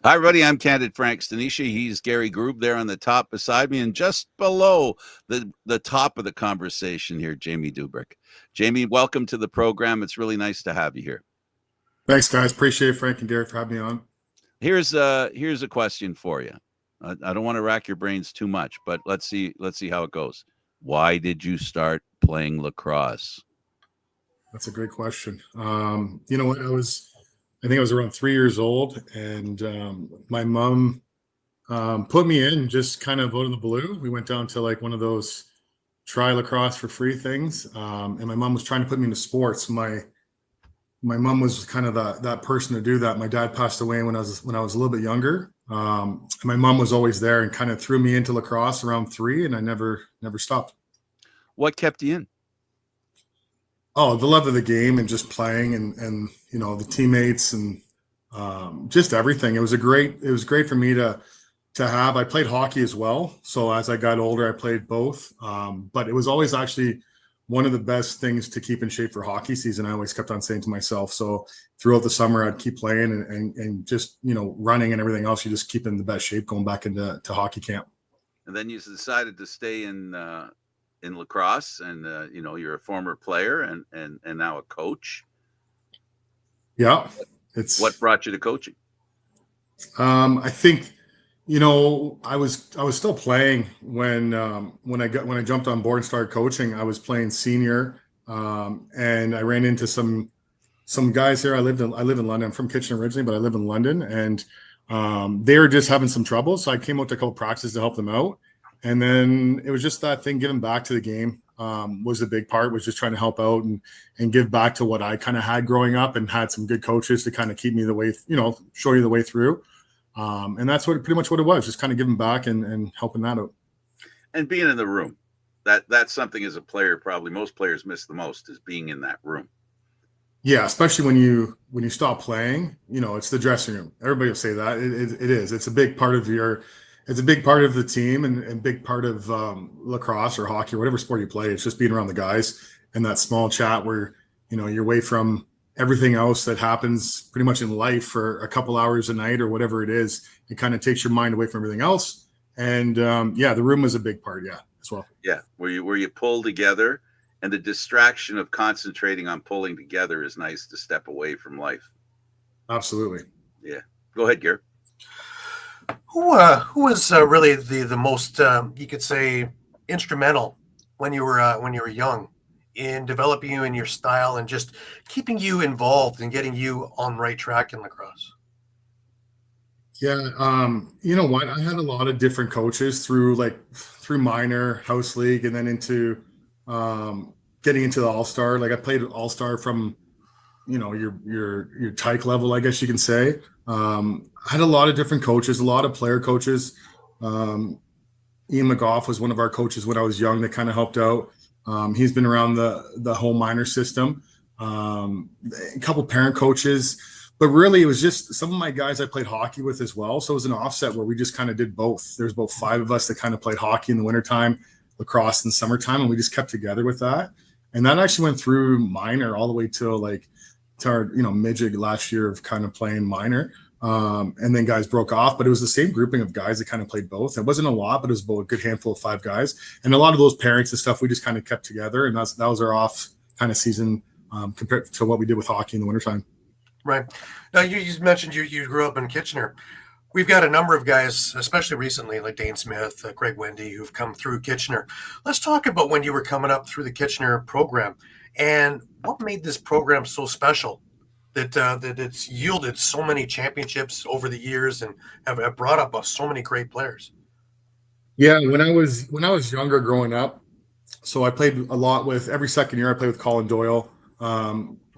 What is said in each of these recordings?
Hi, everybody. I'm Candid Stanisci. He's Gary Groob there on the top beside me, and just below the top of the conversation here, Jamie Dubrick. Jamie, welcome to the program. It's really nice to have you here. Thanks, guys. Appreciate it, Frank and Gary, for having me on. Here's a question for you. I don't want to rack your brains too much, but let's see how it goes. Why did you start playing lacrosse? That's a great question. You know what? I think I was around 3 years old, and my mom put me in just kind of out of the blue. We went down to like one of those try lacrosse for free things, and my mom was trying to put me into sports. My mom was kind of that person to do that. My dad passed away when I was a little bit younger. My mom was always there and kind of threw me into lacrosse around 3, and I never stopped. What kept you in? Oh, the love of the game and just playing and you know, the teammates and just everything. It was great for me to have. I played hockey as well. So as I got older, I played both. But it was always actually one of the best things to keep in shape for hockey season. I always kept on saying to myself, so throughout the summer, I'd keep playing and just, you know, running and everything else. You just keep in the best shape going back into hockey camp. And then you decided to stay in lacrosse, and you know, you're a former player and now a coach. Yeah. What brought you to coaching? I think, you know, I was still playing when I jumped on board and started coaching. I was playing senior, and I ran into some guys here. I live in London. I'm from Kitchener originally, but I live in London, and they were just having some trouble. So I came out to a couple practices to help them out. And then it was just that thing, giving back to the game was a big part, was just trying to help out and give back to what I kind of had growing up, and had some good coaches to kind of keep me the way, you know, show you the way through. And that's pretty much what it was, just kind of giving back and helping that out. And being in the room, that's something as a player, probably most players miss the most, is being in that room. Yeah, especially when you stop playing, you know, it's the dressing room. Everybody will say that. It is. It's a big part of it's a big part of the team and big part of lacrosse or hockey or whatever sport you play. It's just being around the guys and that small chat where, you know, you're away from everything else that happens pretty much in life for a couple hours a night or whatever it is. It kind of takes your mind away from everything else. And yeah, the room was a big part. Yeah, as well. Yeah. Where you pull together, and the distraction of concentrating on pulling together is nice to step away from life. Absolutely. Yeah. Go ahead, Gary. Who was really the most you could say instrumental when you were young in developing you in your style and just keeping you involved and getting you on the right track in lacrosse? Yeah, you know what? I had a lot of different coaches through minor, house league, and then into getting into the all-star. Like I played all-star from, you know, your tyke level, I guess you can say. I had a lot of different coaches, a lot of player coaches. Ian McGough was one of our coaches when I was young that kind of helped out. He's been around the whole minor system. A couple parent coaches, but really it was just some of my guys I played hockey with as well. So it was an offset where we just kind of did both. There's about 5 of us that kind of played hockey in the wintertime, lacrosse in the summertime, and we just kept together with that. And that actually went through minor all the way till to our, you know, midget last year of kind of playing minor. And then guys broke off, but it was the same grouping of guys that kind of played both. It wasn't a lot, but it was about a good handful of 5 guys. And a lot of those parents and stuff, we just kind of kept together. And that was our off kind of season compared to what we did with hockey in the wintertime. Right. Now, you mentioned you grew up in Kitchener. We've got a number of guys, especially recently, like Dane Smith, Craig Wendy, who've come through Kitchener. Let's talk about when you were coming up through the Kitchener program and what made this program so special that it's yielded so many championships over the years and have brought up so many great players. Yeah, when I was younger growing up, so I played a lot with, every second year I played with Colin Doyle,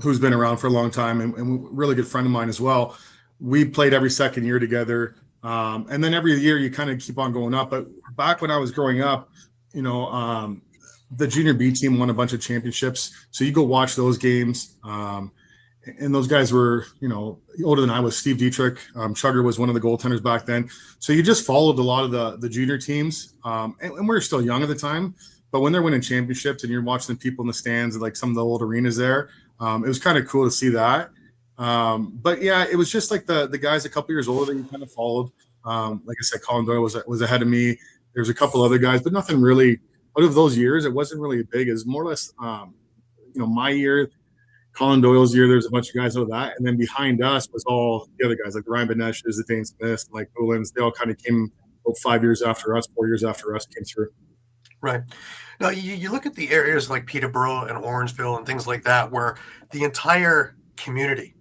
who's been around for a long time and a really good friend of mine as well. We played every second year together. And then every year you kind of keep on going up. But back when I was growing up, you know, the junior B team won a bunch of championships. So you go watch those games. and those guys were, older than I was. Steve Dietrich, Chugger was one of the goaltenders back then. So you just followed a lot of the junior teams, and we were still young at the time. But when they're winning championships and you're watching the people in the stands and like some of the old arenas there, it was kind of cool to see that. But yeah, it was just like the guys a couple years older that you kind of followed. Like I said, Colin Doyle was ahead of me. There's a couple other guys, but nothing really out of those years. It wasn't really big. It was more or less, my year, Colin Doyle's year. There's a bunch of guys out of that, and then behind us was all the other guys like the Ryan Beneshes, the Dane Smiths, like Bulins. They all kind of came about 5 years after us, 4 years after us came through. Right. Now, you look at the areas like Peterborough and Orangeville and things like that, where the entire community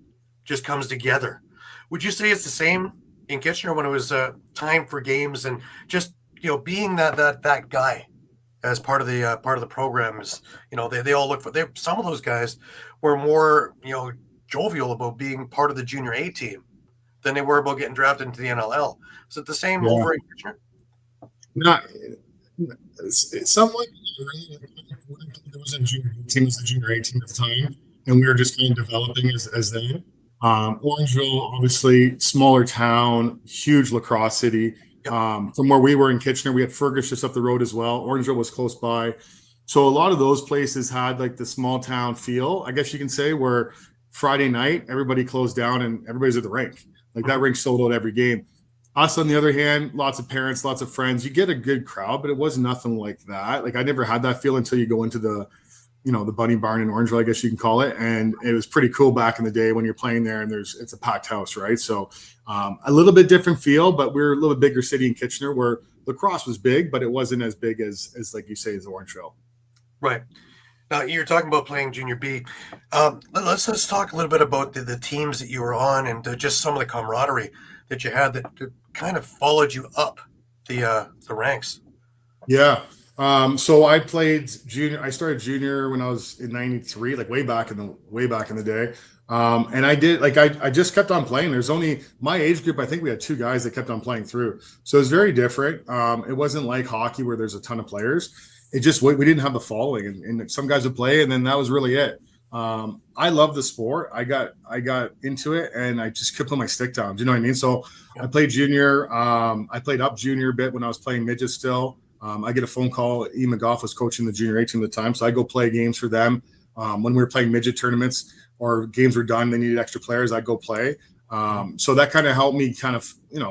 just comes together. Would you say it's the same in Kitchener when it was time for games and just being that guy as part of the program? Is they all look for some of those guys were more jovial about being part of the junior A team than they were about getting drafted into the NLL. Is it the same over in Kitchener? Not. It's somewhat. There was a junior team, was the junior A team at the time, and we were just kind of developing as then. Orangeville, obviously, smaller town, huge lacrosse city. From where we were in Kitchener, we had Fergus just up the road as well. Orangeville was close by. So a lot of those places had like the small town feel, I guess you can say, where Friday night, everybody closed down and everybody's at the rink. Like that rink sold out every game. Us, on the other hand, lots of parents, lots of friends. You get a good crowd, but it was nothing like that. Like I never had that feel until you go into the Bunny Barn in Orangeville, I guess you can call it. And it was pretty cool back in the day when you're playing there and it's a packed house, right? So a little bit different feel, but we're a little bit bigger city in Kitchener where lacrosse was big, but it wasn't as big as like you say, as Orangeville. Right. Now, you're talking about playing junior B. Let's talk a little bit about the teams that you were on and just some of the camaraderie that you had that kind of followed you up the ranks. Yeah. So I played junior. I started junior when I was in '93, like way back in the day. And I did I just kept on playing. There's only my age group. I think we had 2 guys that kept on playing through. So it's very different. It wasn't like hockey where there's a ton of players. It just we didn't have the following, and some guys would play, and then that was really it. I love the sport. I got into it, and I just kept putting my stick down. Do you know what I mean? So I played junior. I played up junior a bit when I was playing midget still. I get a phone call. E. McGough was coaching the junior A team at the time, so I go play games for them. When we were playing midget tournaments or games were done, they needed extra players, I'd go play. So that kind of helped me kind of,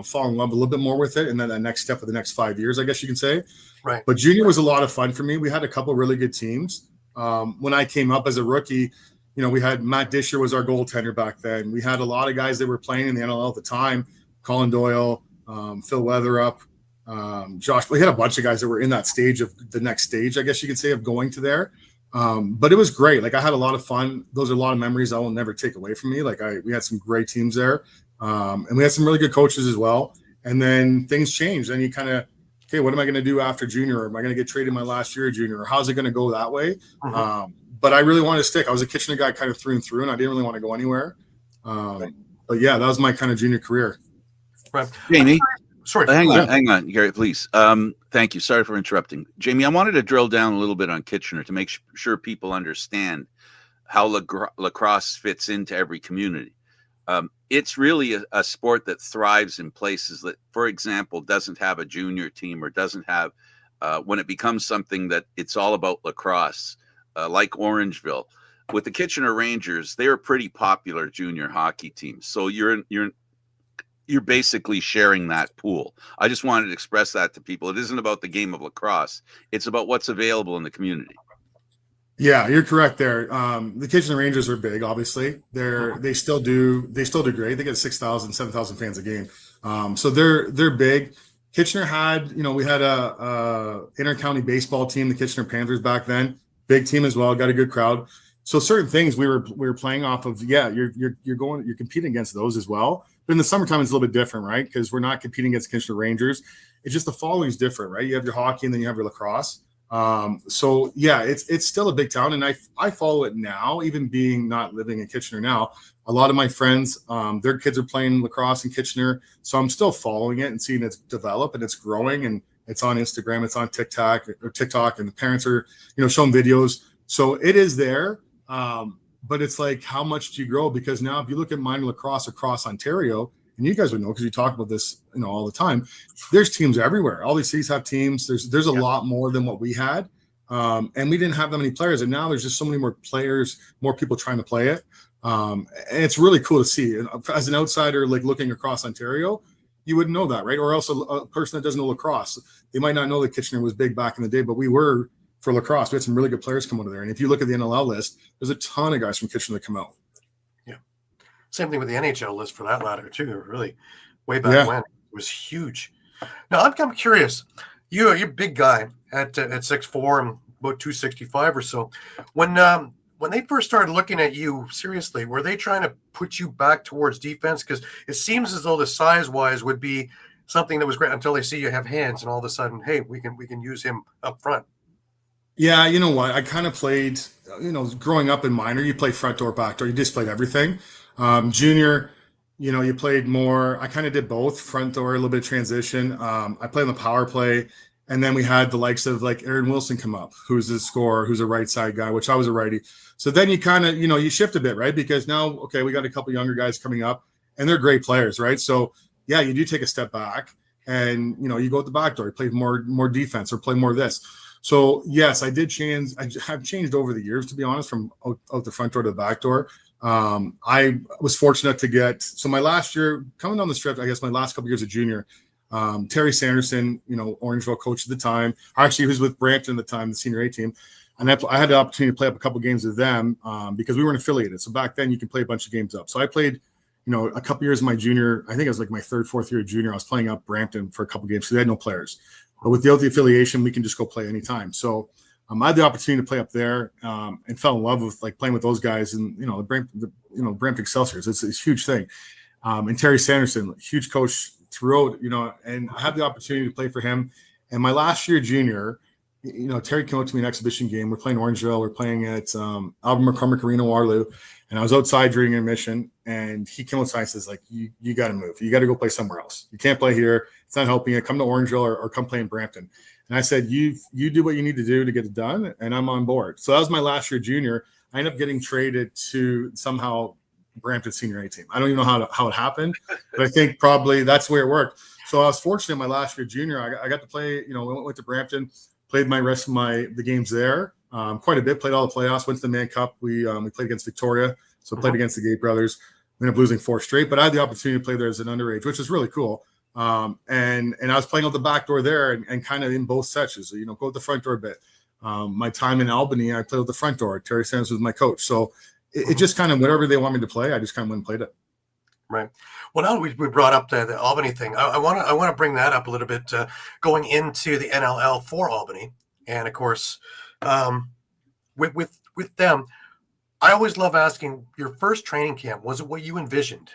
fall in love a little bit more with it. And then the next step of the next 5 years, I guess you can say. Right. But junior was a lot of fun for me. We had a couple really good teams. When I came up as a rookie, we had Matt Disher was our goaltender back then. We had a lot of guys that were playing in the NLL at the time. Colin Doyle, Phil Weatherup, Josh. We had a bunch of guys that were in that stage of the next stage, I guess you could say, of going to there. But it was great. Like I had a lot of fun. Those are a lot of memories I will never take away from me. We had some great teams there. And we had some really good coaches as well. And then things changed. And you kind of, okay, what am I going to do after junior? Or am I going to get traded my last year of junior? Or how's it going to go that way? But I really wanted to stick. I was a Kitchener guy kind of through and through, and I didn't really want to go anywhere. But yeah, that was my kind of junior career. Right. Jamie, sorry. Hang on, Gary, please. Thank you. Sorry for interrupting. Jamie, I wanted to drill down a little bit on Kitchener to make sure people understand how lacrosse fits into every community. It's really a sport that thrives in places that, for example, doesn't have a junior team or doesn't have, when it becomes something that it's all about lacrosse, like Orangeville. With the Kitchener Rangers, they're a pretty popular junior hockey team. So you're basically sharing that pool. I just wanted to express that to people. It isn't about the game of lacrosse. It's about what's available in the community. Yeah, you're correct there. The Kitchener Rangers are big, obviously. They still do great. They get 6,000, 7,000 fans a game. So they're big. Kitchener had, we had a inter-county baseball team, the Kitchener Panthers back then. Big team as well, got a good crowd. So certain things we were playing off of, you're competing against those as well. But in the summertime, it's a little bit different, right? Because we're not competing against Kitchener Rangers. It's just the following is different, right? You have your hockey and then you have your lacrosse. So yeah, it's still a big town, and I follow it now, even being not living in Kitchener now. A lot of my friends, their kids are playing lacrosse in Kitchener, so I'm still following it and seeing it develop, and it's growing, and it's on Instagram, it's on TikTok, and the parents are, showing videos. So it is there. but it's like, how much do you grow? Because now if you look at minor lacrosse across Ontario, and you guys would know because you talk about this, all the time, there's teams everywhere. All these cities have teams. There's a lot more than what we had. And we didn't have that many players. And now there's just so many more players, more people trying to play it. And it's really cool to see. And as an outsider, like looking across Ontario, you wouldn't know that, right? Or else a person that doesn't know lacrosse, they might not know that Kitchener was big back in the day, but we were for lacrosse. We had some really good players come out of there. And if you look at the NLL list, there's a ton of guys from Kitchener that come out. Yeah. Same thing with the NHL list for that matter, too. Really, way back when, it was huge. Now, I'm curious. You're a big guy at 6'4" and about 265 or so. When they first started looking at you seriously, were they trying to put you back towards defense? Because it seems as though the size-wise would be something that was great until they see you have hands, and all of a sudden, hey, we can use him up front. Yeah, you know what? I kind of played, growing up in minor, you play front door, back door. You just played everything. Junior, you played more. I kind of did both, front door, a little bit of transition. I played on the power play. And then we had the likes of like Aaron Wilson come up, who's a scorer, who's a right side guy, which I was a righty. So then you kind of, you shift a bit, right? Because now, okay, we got a couple younger guys coming up and they're great players, right? So yeah, you do take a step back and, you go at the back door, you play more defense or play more of this. So yes, I did change. I've changed over the years, to be honest, from out the front door to the back door. I was fortunate to get, so my last year, coming down the stretch, I guess my last couple of years of junior, Terry Sanderson, Orangeville coach at the time. Actually, he was with Brampton at the time, the senior A team. And I had the opportunity to play up a couple of games with them because we weren't affiliated. So back then you can play a bunch of games up. So I played, a couple years of my junior, I think it was like my third, fourth year of junior. I was playing up Brampton for a couple of games because they had no players. But with the affiliation, we can just go play anytime. So I had the opportunity to play up there and fell in love with like playing with those guys and, Brampton Excelsiors. It's a huge thing. And Terry Sanderson, huge coach throughout, and I had the opportunity to play for him. And my last year junior, Terry came out to me an exhibition game. We're playing Orangeville. We're playing at Albert McCormick Arena, Waterloo. And I was outside during intermission, and he came outside and says, like, you got to move. You got to go play somewhere else. You can't play here. It's not helping you. Come to Orangeville or come play in Brampton. And I said, you do what you need to do to get it done, and I'm on board. So that was my last year junior. I ended up getting traded to somehow Brampton senior A team. I don't even know how it happened, but I think probably that's the way it worked. So I was fortunate my last year junior. I got to play, went to Brampton, played my rest of the games there quite a bit, played all the playoffs, went to the Man Cup. We played against Victoria, so played against the Gate Brothers. We ended up losing 4 straight, but I had the opportunity to play there as an underage, which is really cool. And I was playing out the back door there and kind of in both sections. So, go out the front door a bit. My time in Albany, I played with the front door. Terry Sanders was my coach. So it just kind of, whatever they want me to play, I just kind of went and played it. Right. Well, now we brought up the Albany thing. I want to bring that up a little bit, going into the NLL for Albany, and of course, with them, I always love asking, your first training camp, was it what you envisioned?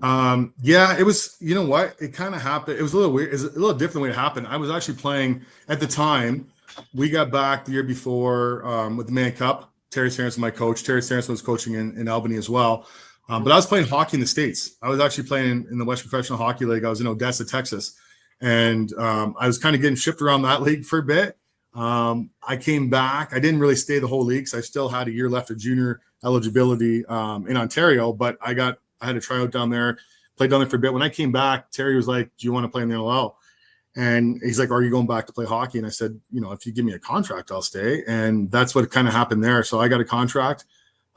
Yeah, it was. You know what? It kind of happened. It was a little weird. It's a little different way it happened. I was actually playing at the time. We got back the year before with the Man Cup. Terry Sanderson, my coach. Terry Sanderson was coaching in Albany as well. But I was playing hockey in the States. I was actually playing in the Western Professional Hockey League. I was in Odessa, Texas. And I was kind of getting shipped around that league for a bit. I came back. I didn't really stay the whole league because I still had a year left of junior eligibility in Ontario. But I had a tryout down there, played down there for a bit. When I came back, Terry was like, do you want to play in the NLL? And he's like, are you going back to play hockey? And I said, if you give me a contract, I'll stay. And that's what kind of happened there. So I got a contract,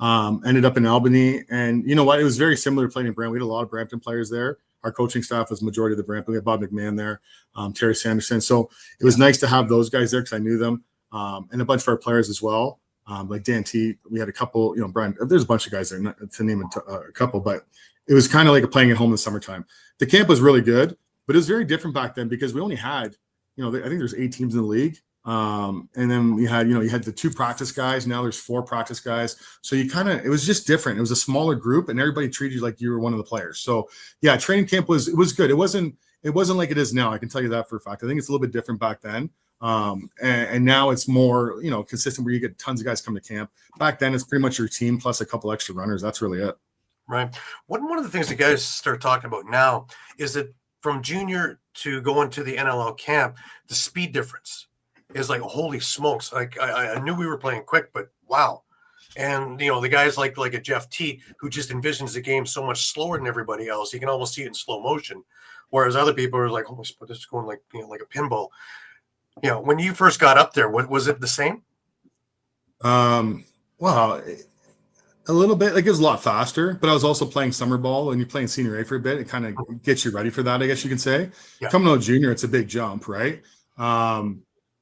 ended up in Albany. And you know what? It was very similar to playing in Brampton. We had a lot of Brampton players there. Our coaching staff was the majority of the Brampton. We had Bob McMahon there, Terry Sanderson. So it was nice to have those guys there because I knew them, and a bunch of our players as well. Like Dan T, we had a couple, Brian, there's a bunch of guys there, not to name a couple, but it was kind of like playing at home in the summertime. The camp was really good, but it was very different back then because we only had, I think there's 8 teams in the league. And then we had, you had the 2 practice guys. Now there's 4 practice guys. So it was just different. It was a smaller group and everybody treated you like you were one of the players. So yeah, training camp was good. It wasn't like it is now. I can tell you that for a fact. I think it's a little bit different back then. And now it's more, consistent where you get tons of guys come to camp. Back then it's pretty much your team plus a couple extra runners. That's really it. Right. One of the things that guys start talking about now is that from junior to going to the NLL camp, the speed difference is like, holy smokes. Like I knew we were playing quick, but wow. And the guys like a Jeff T, who just envisions the game so much slower than everybody else. You can almost see it in slow motion, whereas other people are like, "Oh, this is going like like a pinball." When you first got up there, was it the same? Well, a little bit. Like, it was a lot faster, but I was also playing summer ball, and you're playing senior A for a bit. It kind of gets you ready for that, I guess you can say. Yeah. Coming out junior, it's a big jump, right?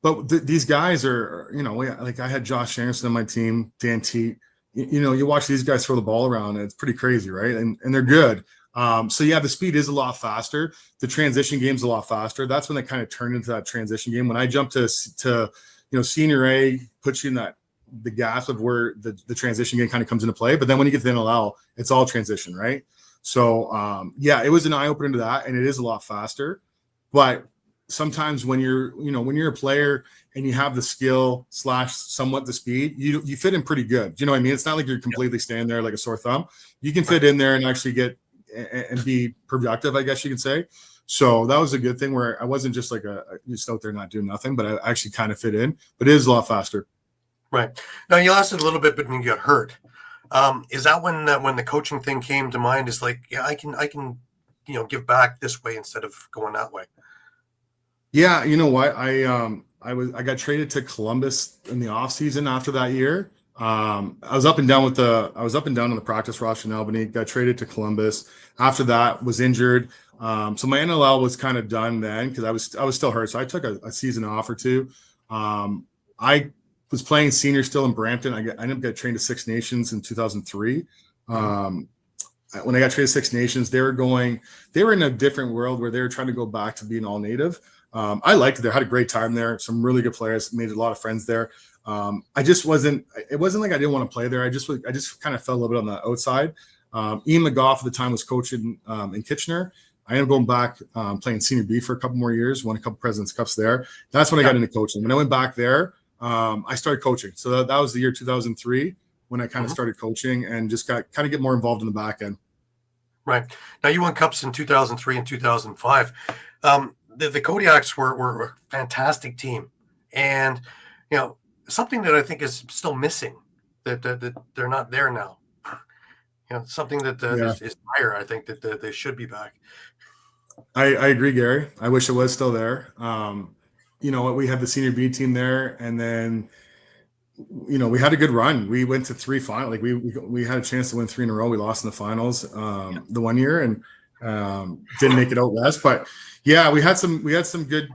But these guys are, like, I had Josh Anderson on my team, Dan Teat. You watch these guys throw the ball around, and it's pretty crazy, right? And they're good. So yeah, the speed is a lot faster. The transition game's a lot faster. That's when they kind of turned into that transition game. When I jumped to senior A, puts you in the gas of where the transition game kind of comes into play. But then when you get to the NLL, it's all transition, right? So yeah, it was an eye opener to that, and it is a lot faster. But sometimes when you're a player and you have the skill / somewhat the speed, you fit in pretty good. You know what I mean? It's not like you're completely standing there like a sore thumb. You can fit in there and actually get and be productive, I guess you can say. So that was a good thing, where I wasn't just like just out there not doing nothing, but I actually kind of fit in. But it is a lot faster. Right. Now, you lasted a little bit, but then you got hurt. Is that when the coaching thing came to mind? Is like, yeah, I can give back this way instead of going that way. Yeah, you know what? I got traded to Columbus in the off season after that year. I was up and down on the practice roster in Albany. Got traded to Columbus. After that, was injured. So my NLL was kind of done then, because I was still hurt. So I took a season off or two. I was playing senior still in Brampton. I ended up getting trained to Six Nations in 2003. When I got traded to Six Nations, they were in a different world where they were trying to go back to being all native. I liked it there, had a great time there. Some really good players, made a lot of friends there. It wasn't like I didn't want to play there. I just kind of fell a little bit on the outside. Ian McGough at the time was coaching in Kitchener. I ended up going back, playing senior B for a couple more years, won a couple President's Cups there. That's when I got into coaching. When I went back there, I started coaching. So that was the year 2003 when I kind of started coaching and just got kind of get more involved in the back end. Right. Now, you won cups in 2003 and 2005. The Kodiaks were a fantastic team. And, something that I think is still missing, that they're not there now. Something that is higher. I think that they should be back. I agree, Gary. I wish it was still there. We had the senior B team there, and then, we had a good run. We went to 3 finals. Like we had a chance to win 3 in a row. We lost in the finals the one year, and didn't make it out west. But yeah, we had some good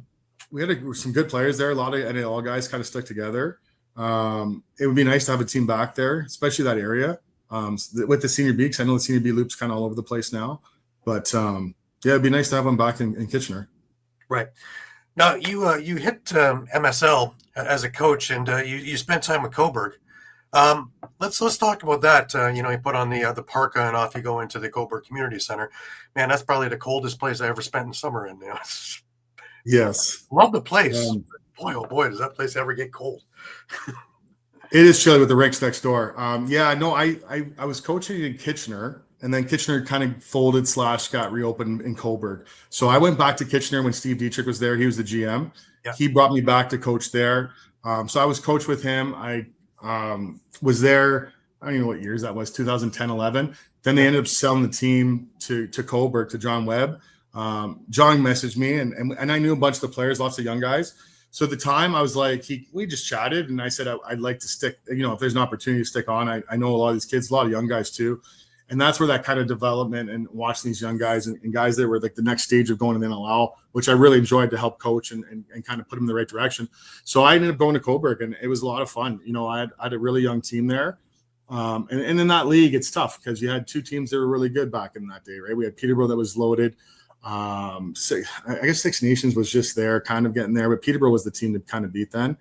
players there. A lot of NLL guys kind of stuck together. It would be nice to have a team back there, especially that area. With the senior B, because I know the senior B loop's kind of all over the place now. But yeah, it'd be nice to have them back in Kitchener. Right. Now, you hit MSL as a coach, and you spent time with Coburg. Let's talk about that. You put on the parka and off you go into the Coburg Community Center. Man, that's probably the coldest place I ever spent in summer in. Yes, love the place. Boy, oh boy, does that place ever get cold? It is chilly with the rinks next door. Yeah, no, I was coaching in Kitchener, and then Kitchener kind of folded / got reopened in Coburg. So I went back to Kitchener when Steve Dietrich was there. He was the GM. Yeah. He brought me back to coach there. So I was coach with him. I was there, I don't even know what years that was, 2010, 11. Then they ended up selling the team to Coburg, to John Webb. John messaged me, and I knew a bunch of the players, lots of young guys. So at the time, I was like, we just chatted, and I said I'd like to stick. If there's an opportunity to stick on, I know a lot of these kids, a lot of young guys too, and that's where that kind of development and watching these young guys and guys that were like the next stage of going to the NLL, which I really enjoyed to help coach and kind of put them in the right direction. So I ended up going to Coburg, and it was a lot of fun. I had a really young team there, and in that league, it's tough because you had 2 teams that were really good back in that day, right? We had Peterborough that was loaded. I guess Six Nations was just there, kind of getting there, but Peterborough was the team to kind of beat then.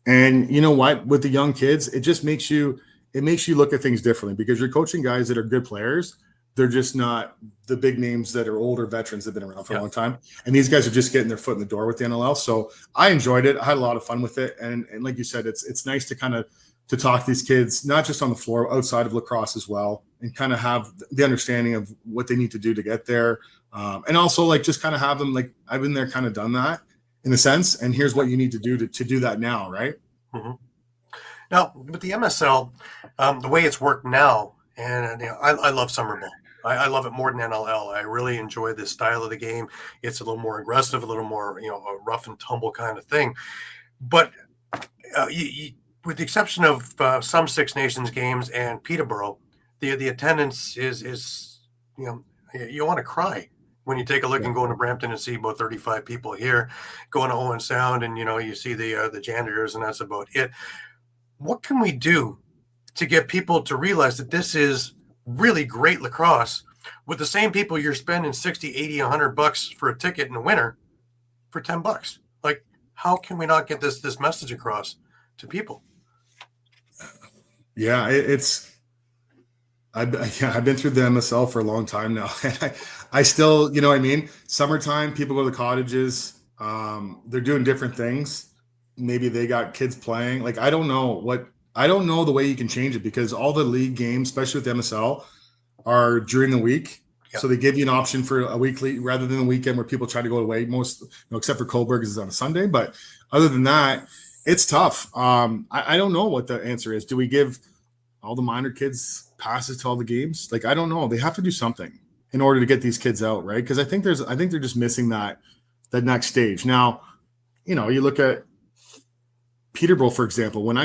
And you know what? With the young kids, it just makes you look at things differently, because you're coaching guys that are good players. They're just not the big names that are older veterans that have been around for a long time. And these guys are just getting their foot in the door with the NLL. So I enjoyed it. I had a lot of fun with it. And like you said, it's nice to kind of to talk to these kids, not just on the floor, outside of lacrosse as well, and kind of have the understanding of what they need to do to get there. And also like just kind of have them like, I've been there, kind of done that in a sense. And here's what you need to do to do that now. Right. Mm-hmm. Now, with the MSL, the way it's worked now, and I love summer ball. I love it more than NLL. I really enjoy this style of the game. It's a little more aggressive, a little more, a rough and tumble kind of thing. But with the exception of some Six Nations games and Peterborough, the attendance is you want to cry when you take a look and go into Brampton and see about 35 people here, going to Owen Sound, and you see the janitors, and that's about it. What can we do to get people to realize that this is really great lacrosse with the same people you're spending 60, 80, $100 for a ticket in the winter for $10? Like, how can we not get this message across to people? Yeah, I've been through the MSL for a long time now. I still, summertime, people go to the cottages. They're doing different things. Maybe they got kids playing. Like, I don't know the way you can change it, because all the league games, especially with the MSL, are during the week. Yep. So they give you an option for a weekly rather than the weekend where people try to go away. Most, except for Coburg is on a Sunday. But other than that, it's tough. I don't know what the answer is. Do we give all the minor kids passes to all the games? Like, I don't know. They have to do something in order to get these kids out, right? Because I think they're just missing that next stage. Now, you look at Peterborough, for example. When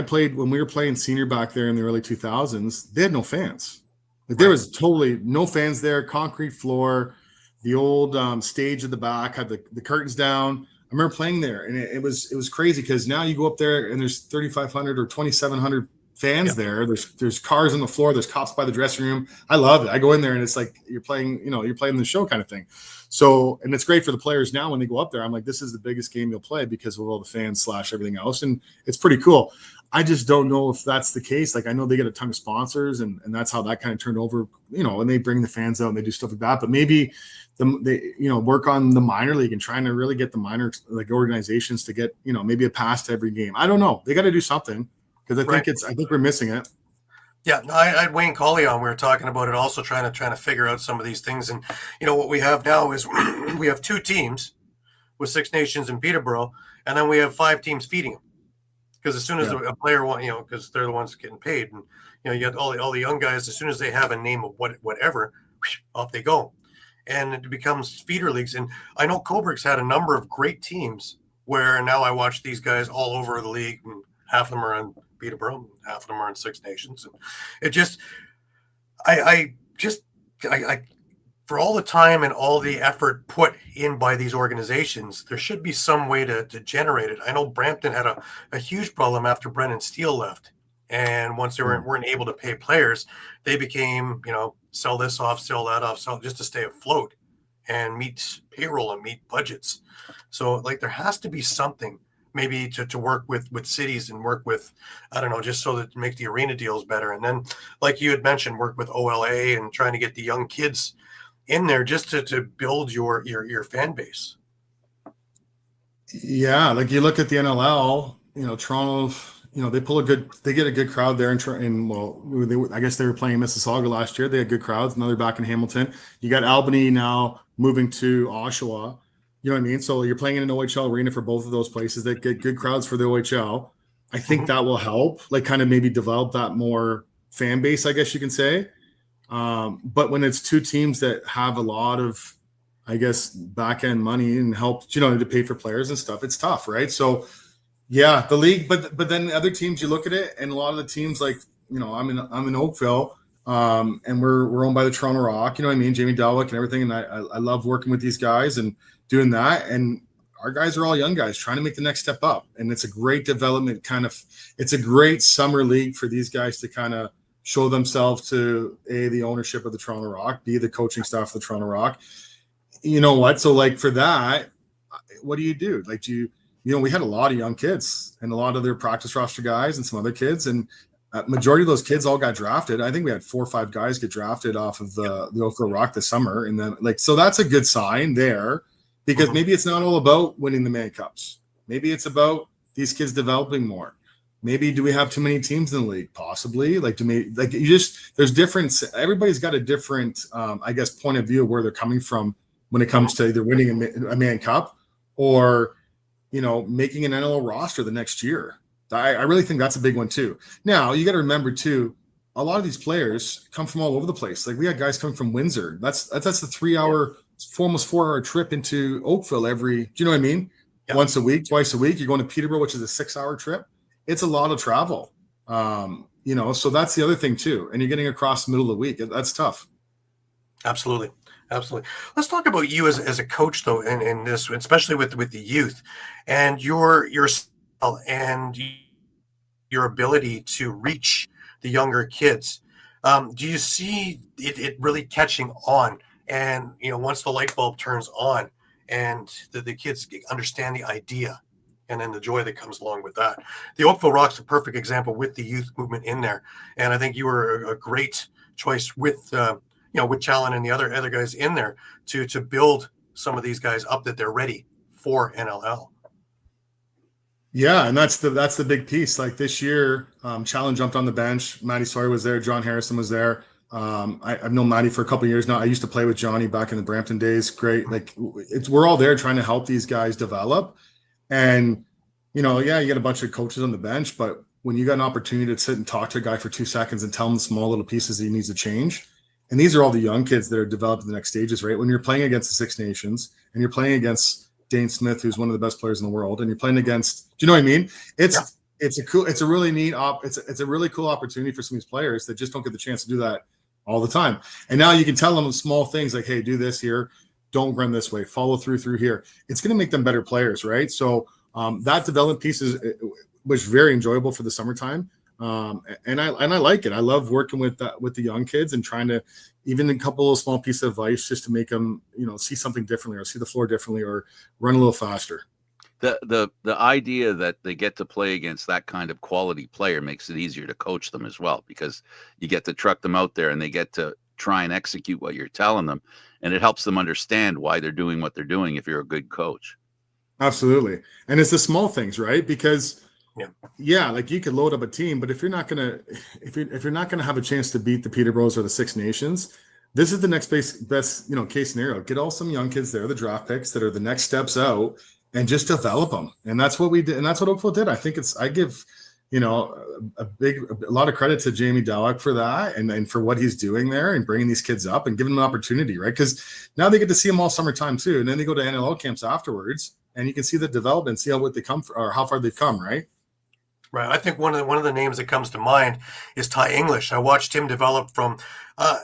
we were playing senior back there in the early 2000s, they had no fans. Like, there was totally no fans there. Concrete floor, the old stage at the back had the curtains down. I remember playing there, and it was crazy, because now you go up there and there's 3,500 or 2,700 fans there. There's cars on the floor. There's cops by the dressing room. I love it. I go in there and it's like you're playing the show kind of thing. So, and it's great for the players now when they go up there. I'm like, this is the biggest game you'll play because of all the fans / everything else, and it's pretty cool. I just don't know if that's the case. Like, I know they get a ton of sponsors, and that's how that kind of turned over. And they bring the fans out and they do stuff like that. But maybe they work on the minor league and trying to really get the minor organizations to get maybe a pass to every game. I don't know. They got to do something. Because I think we're missing it. Yeah, I had Wayne Colley on. We were talking about it, also trying to figure out some of these things. And what we have now is we have 2 teams with Six Nations and Peterborough, and then we have 5 teams feeding them. Because as soon as a player because they're the ones getting paid, and you got all the young guys. As soon as they have a name of whatever, off they go, and it becomes feeder leagues. And I know Coburg's had a number of great teams where now I watch these guys all over the league, and half of them are on Peterborough, half of them are in Six Nations, and it just, I for all the time and all the effort put in by these organizations, there should be some way to generate it. I know Brampton had a huge problem after Brennan Steele left, and once they weren't able to pay players, they became sell this off, sell that off, just to stay afloat and meet payroll and meet budgets. So there has to be something. Maybe to work with cities and work with, I don't know, just so that it makes the arena deals better. And then, like you had mentioned, work with OLA and trying to get the young kids in there just to build your fan base. Yeah, like you look at the NLL, Toronto, they get a good crowd there. I guess they were playing Mississauga last year. They had good crowds. Now they're back in Hamilton. You got Albany now moving to Oshawa. You know what I mean? So you're playing in an OHL arena for both of those places that get good crowds for the OHL. I think that will help, kind of maybe develop that more fan base, I guess you can say. But when it's 2 teams that have a lot of, I guess, back end money and help, to pay for players and stuff, it's tough, right? So yeah, the league, but then other teams, you look at it, and a lot of the teams, I'm in Oakville, and we're owned by the Toronto Rock. You know what I mean? Jamie Delwick and everything, and I love working with these guys and doing that. And our guys are all young guys trying to make the next step up. And it's a great development it's a great summer league for these guys to kind of show themselves to the ownership of the Toronto Rock, B, the coaching staff of the Toronto Rock. You know what? So for that, what do you do? We had a lot of young kids and a lot of their practice roster guys and some other kids. And majority of those kids all got drafted. I think we had 4 or 5 guys get drafted off of the Oakville Rock this summer. And then so that's a good sign there. Because maybe it's not all about winning the Mann Cups. Maybe it's about these kids developing more. Maybe do we have too many teams in the league? Possibly. There's different. Everybody's got a different, I guess, point of view of where they're coming from when it comes to either winning a Mann Cup or, making an NLL roster the next year. I really think that's a big one too. Now you got to remember too, a lot of these players come from all over the place. Like we had guys coming from Windsor. That's the 3-hour, almost 4-hour trip into Oakville do you know what I mean? Yeah. Once a week, twice a week. You're going to Peterborough, which is a 6-hour trip. It's a lot of travel. So that's the other thing too. And you're getting across the middle of the week. That's tough. Absolutely. Let's talk about you as a coach, though, in this, especially with the youth, and your style and your ability to reach the younger kids. Do you see it really catching on? And once the light bulb turns on, and the kids understand the idea, and then the joy that comes along with that. The Oakville Rock's a perfect example with the youth movement in there, and I think you were a great choice with. With Challen and the other guys in there to build some of these guys up that they're ready for NLL. Yeah, and that's the big piece. Like this year, Challen jumped on the bench. Matty Sawyer was there. John Harrison was there. I've known Matty for a couple of years now. I used to play with Johnny back in the Brampton days. Great. Like we're all there trying to help these guys develop. And, you get a bunch of coaches on the bench, but when you got an opportunity to sit and talk to a guy for 2 seconds and tell him the small little pieces he needs to change. And these are all the young kids that are developing the next stages, right? When you're playing against the Six Nations and you're playing against Dane Smith, who's one of the best players in the world, and you're playing against, do you know what I mean? It's a really neat it's a really cool opportunity for some of these players that just don't get the chance to do that all the time. And now you can tell them small things like, hey, do this here, don't run this way, follow through here. It's going to make them better players, right? So that development piece was very enjoyable for the summertime. And I like it. I love working with the young kids and trying to, even a couple of small pieces of advice just to make them, see something differently or see the floor differently or run a little faster. The idea that they get to play against that kind of quality player makes it easier to coach them as well, because you get to truck them out there and they get to try and execute what you're telling them, and it helps them understand why they're doing what they're doing if you're a good coach. Absolutely. And it's the small things, right? Because like you could load up a team, but if you're not gonna have a chance to beat the Peterboroughs or the Six Nations, this is the next best case scenario. Get all some young kids there, the draft picks that are the next steps out, and just develop them. And that's what we did, and that's what Oakville did. I think I give a lot of credit to Jamie Dowak for that and for what he's doing there and bringing these kids up and giving them an opportunity, right? Because now they get to see them all summertime too, and then they go to NLL camps afterwards, and you can see the development, see how far they've come, right? Right. I think one of the names that comes to mind is Ty English. I watched him develop from a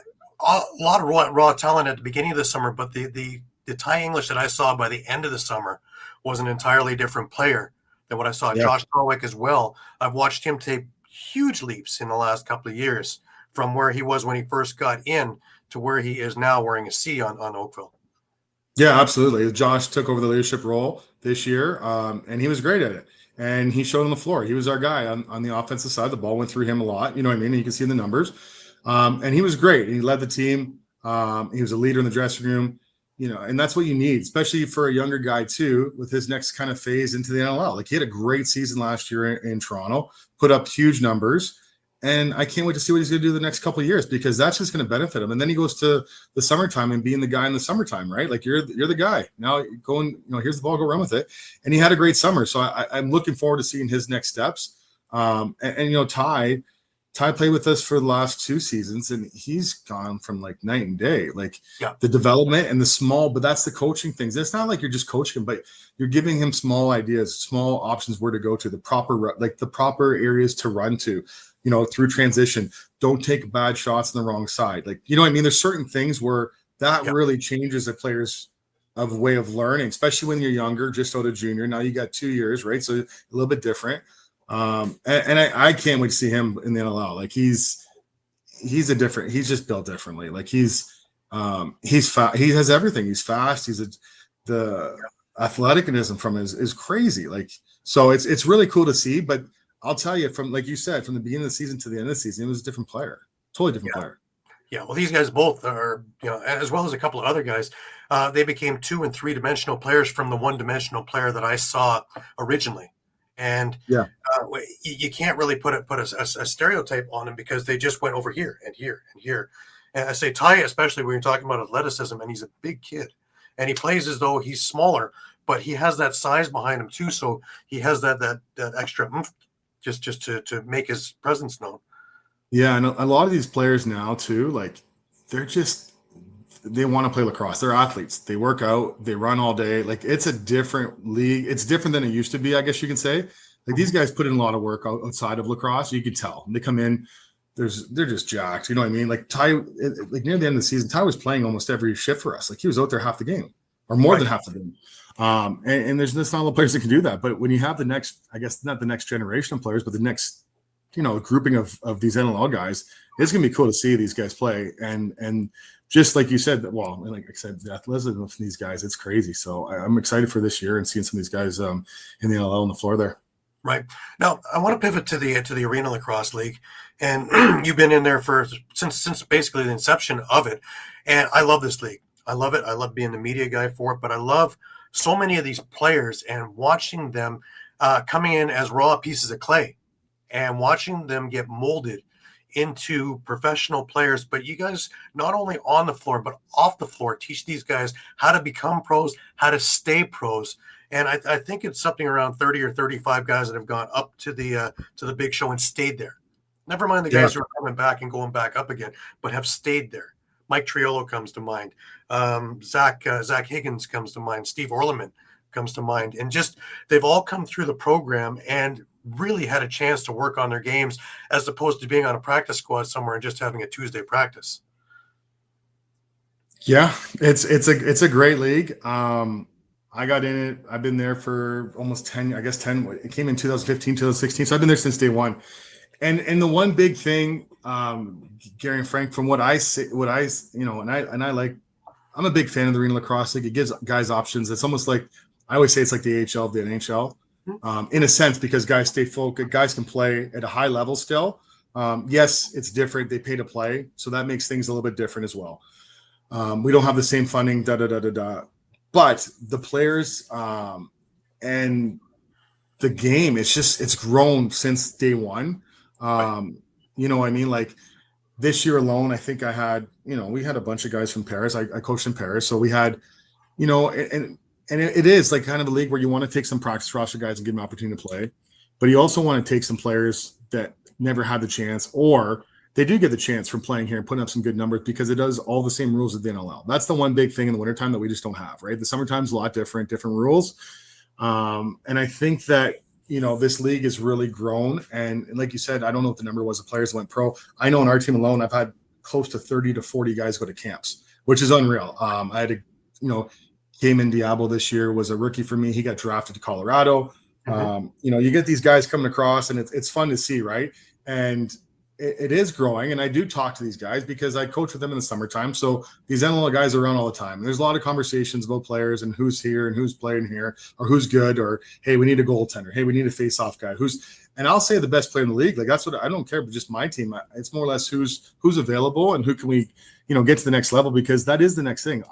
lot of raw talent at the beginning of the summer, but the Ty English that I saw by the end of the summer was an entirely different player than what I saw. Yeah. Josh Torwick as well. I've watched him take huge leaps in the last couple of years from where he was when he first got in to where he is now wearing a C on Oakville. Yeah, absolutely. Josh took over the leadership role this year, and he was great at it. And he showed on the floor. He was our guy on the offensive side. The ball went through him a lot. You know what I mean? And you can see in the numbers. And he was great. He led the team. He was a leader in the dressing room. And that's what you need, especially for a younger guy too, with his next kind of phase into the NLL. Like he had a great season last year in Toronto, put up huge numbers. And I can't wait to see what he's going to do the next couple of years, because that's just going to benefit him. And then he goes to the summertime and being the guy in the summertime, right? Like you're the guy. Now going, here's the ball, go run with it. And he had a great summer. So I'm looking forward to seeing his next steps. Ty played with us for the last 2 seasons, and he's gone from like night and day. Like the development and the small, but that's the coaching things. It's not like you're just coaching him, but you're giving him small ideas, small options where to go to, the proper areas to run to. Through transition, don't take bad shots on the wrong side. Like, you know what I mean? There's certain things where that really changes a player's way of learning, especially when you're younger, just out of junior. Now you got 2 years, right? So a little bit different. I can't wait to see him in the NLL. Like he's just built differently. Like he's fast. He has everything. He's fast. The athleticism from is crazy. Like, so it's really cool to see, but I'll tell you, from like you said, from the beginning of the season to the end of the season, it was a different player, totally different player. Yeah, well, these guys both are, as well as a couple of other guys, they became 2- and 3-dimensional players from the one-dimensional player that I saw originally. And you can't really put a stereotype on them because they just went over here and here and here. And I say Ty, especially when you're talking about athleticism, and he's a big kid, and he plays as though he's smaller, but he has that size behind him too. So he has that extra oomph just to make his presence known. Yeah, and a lot of these players now too, like they want to play lacrosse. They're athletes. They work out. They run all day. Like it's a different league. It's different than it used to be, I guess you can say. Like these guys put in a lot of work outside of lacrosse. You could tell. They come in, they're just jacked. You know what I mean? Like Ty, like near the end of the season, Ty was playing almost every shift for us. Like he was out there half the game, or more than half the game. And there's not a lot of players that can do that. But when you have the next, I guess not the next generation of players, but the next, grouping of these NLL guys, it's gonna be cool to see these guys play. And just like you said, like I said, the athleticism of these guys, it's crazy. So I'm excited for this year and seeing some of these guys in the NLL on the floor there. Right. Now, I want to pivot to the Arena Lacrosse League, and you've been in there since basically the inception of it. And I love this league. I love it. I love being the media guy for it, but I love so many of these players and watching them coming in as raw pieces of clay and watching them get molded into professional players. But you guys, not only on the floor, but off the floor, teach these guys how to become pros, how to stay pros. And I think it's something around 30 or 35 guys that have gone up to the big show and stayed there. Never mind the guys who are coming back and going back up again, but have stayed there. Mike Triolo comes to mind. Zach Higgins comes to mind. Steve Orleman comes to mind. And just they've all come through the program and really had a chance to work on their games as opposed to being on a practice squad somewhere and just having a Tuesday practice. Yeah, it's a great league. I got in it. I've been there for almost 10. It came in 2015, 2016. So I've been there since day one. And the one big thing, Gary and Frank, from what I say, I'm a big fan of the Arena Lacrosse League. It gives guys options. It's almost like, I always say it's like the AHL of the NHL, in a sense, because guys stay focused. Guys can play at a high level still. Yes, it's different. They pay to play. So that makes things a little bit different as well. We don't have the same funding, but the players and the game, it's grown since day one. You know what I mean? Like this year alone, I think I had, we had a bunch of guys from Paris. I coached in Paris. So we had, and it is like kind of a league where you want to take some practice roster guys and give them an opportunity to play. But you also want to take some players that never had the chance, or they do get the chance from playing here and putting up some good numbers, because it does all the same rules as the NLL. That's the one big thing in the wintertime that we just don't have, right? The summertime's a lot different rules. And I think that, this league has really grown. And like you said, I don't know what the number was of players that went pro. I know on our team alone, I've had close to 30 to 40 guys go to camps, which is unreal. I had Cayman Diablo this year was a rookie for me. He got drafted to Colorado. You get these guys coming across, and it's fun to see, right? And it is growing, and I do talk to these guys because I coach with them in the summertime. So these NLL guys are around all the time. And there's a lot of conversations about players and who's here and who's playing here, or who's good, or hey, we need a goaltender. Hey, we need a face-off guy. And I'll say the best player in the league. Like that's what I don't care, but just my team. It's more or less who's available and who can we, get to the next level, because that is the next thing.